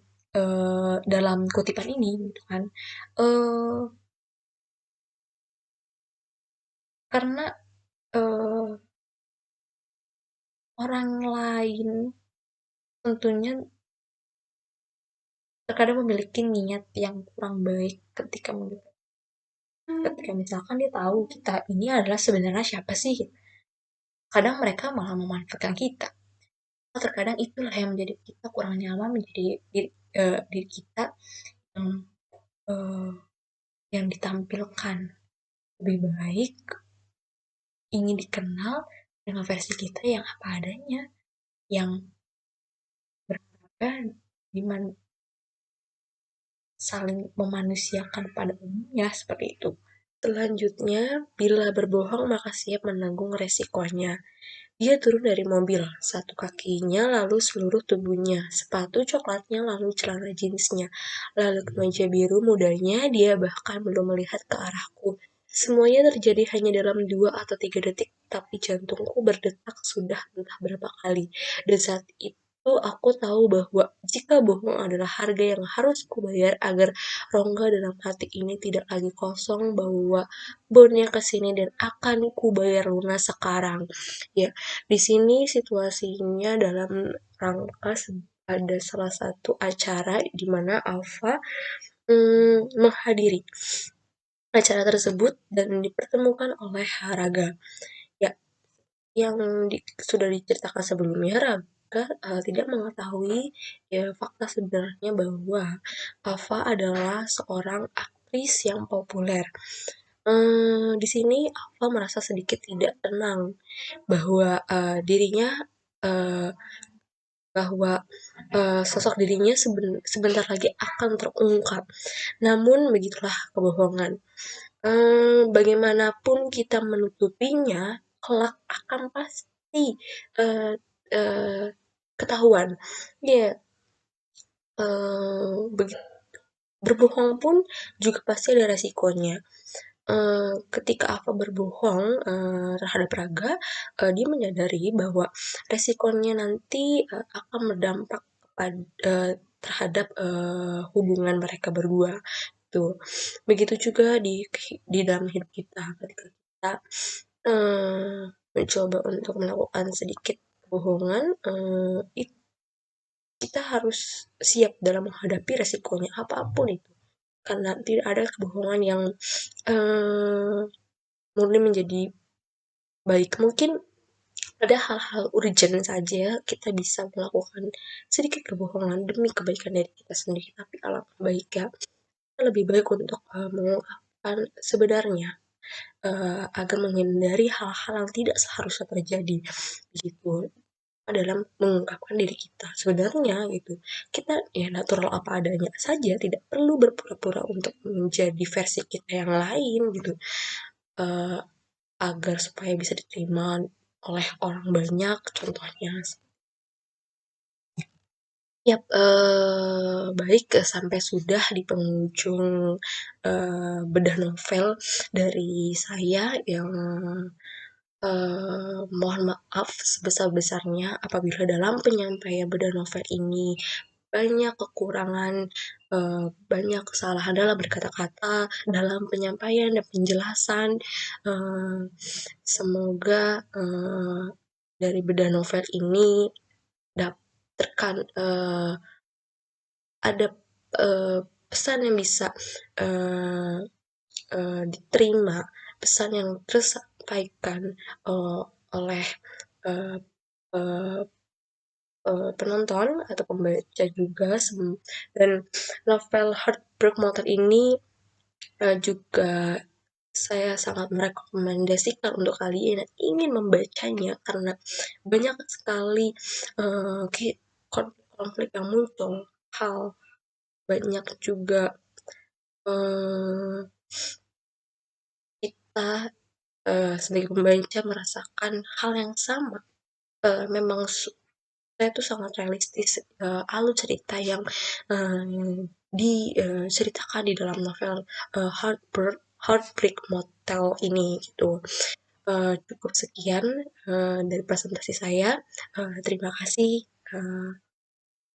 dalam kutipan ini gitu kan. Eh, karena eh, orang lain tentunya terkadang memiliki niat yang kurang baik ketika ketika misalkan dia tahu kita ini adalah sebenarnya siapa sih, kadang mereka malah memanfaatkan kita. Terkadang itulah yang menjadi kita kurang nyaman, menjadi diri kita yang eh, yang ditampilkan. Lebih baik ingin dikenal dengan versi kita yang apa adanya, yang berharga, diman saling memanusiakan pada umumnya seperti itu. Selanjutnya, bila berbohong maka siap menanggung resikonya. Dia turun dari mobil, satu kakinya, lalu seluruh tubuhnya, sepatu coklatnya, lalu celana jeansnya, lalu kemeja biru mudanya, dia bahkan belum melihat ke arahku. Semuanya terjadi hanya dalam 2 atau 3 detik, tapi jantungku berdetak sudah entah berapa kali. Dan saat itu aku tahu bahwa jika bohong adalah harga yang harus kubayar agar rongga dalam hati ini tidak lagi kosong, bahwa bonnya kesini dan akan kubayar lunas sekarang. Ya, di sini situasinya dalam rangka ada salah satu acara di mana Alfa menghadiri acara tersebut dan dipertemukan oleh Raga. Ya, yang sudah diceritakan sebelumnya, Raga tidak mengetahui ya, fakta sebenarnya bahwa Alfa adalah seorang aktris yang populer. Di sini Alfa merasa sedikit tidak tenang bahwa dirinya eh, bahwa sosok dirinya sebentar lagi akan terungkap. Namun begitulah kebohongan. Bagaimanapun kita menutupinya, kelak akan pasti eh, eh, ketahuan. Ya, begitu. Berbohong pun juga pasti ada resikonya. Ketika Alfa berbohong terhadap Raga, dia menyadari bahwa resikonya nanti akan berdampak kepada terhadap hubungan mereka berdua. Tuh. Begitu juga di dalam hidup kita ketika kita mencoba untuk melakukan sedikit kebohongan, kita harus siap dalam menghadapi resikonya apapun itu. Karena tidak ada kebohongan yang eh, murni menjadi baik. Mungkin ada hal-hal urgent saja kita bisa melakukan sedikit kebohongan demi kebaikan diri kita sendiri. Tapi alangkah baiknya kita lebih baik untuk mengungkapkan sebenarnya agar menghindari hal-hal yang tidak seharusnya terjadi gitu dalam mengungkapkan diri kita sebenarnya gitu. Kita ya natural apa adanya saja, tidak perlu berpura-pura untuk menjadi versi kita yang lain gitu. Eh, agar supaya bisa diterima oleh orang banyak contohnya. Yap, baik, sampai sudah di penghujung bedah novel dari saya yang mohon maaf sebesar-besarnya apabila dalam penyampaian bedah novel ini banyak kekurangan, banyak kesalahan dalam berkata-kata, dalam penyampaian dan penjelasan. Eee, Semoga dari bedah novel ini dap terkan ada pesan yang bisa eee diterima, pesan yang tersampaikan oleh eee eee penonton atau pembaca juga dan novel Heartbreak Motel ini juga saya sangat merekomendasikan untuk kalian yang ingin membacanya karena banyak sekali konflik-konflik yang muncul, hal banyak juga kita sebagai pembaca merasakan hal yang sama. Memang saya tuh sangat realistis alur cerita yang diceritakan di dalam novel Heartbreak Motel ini gitu. Cukup sekian dari presentasi saya. Terima kasih.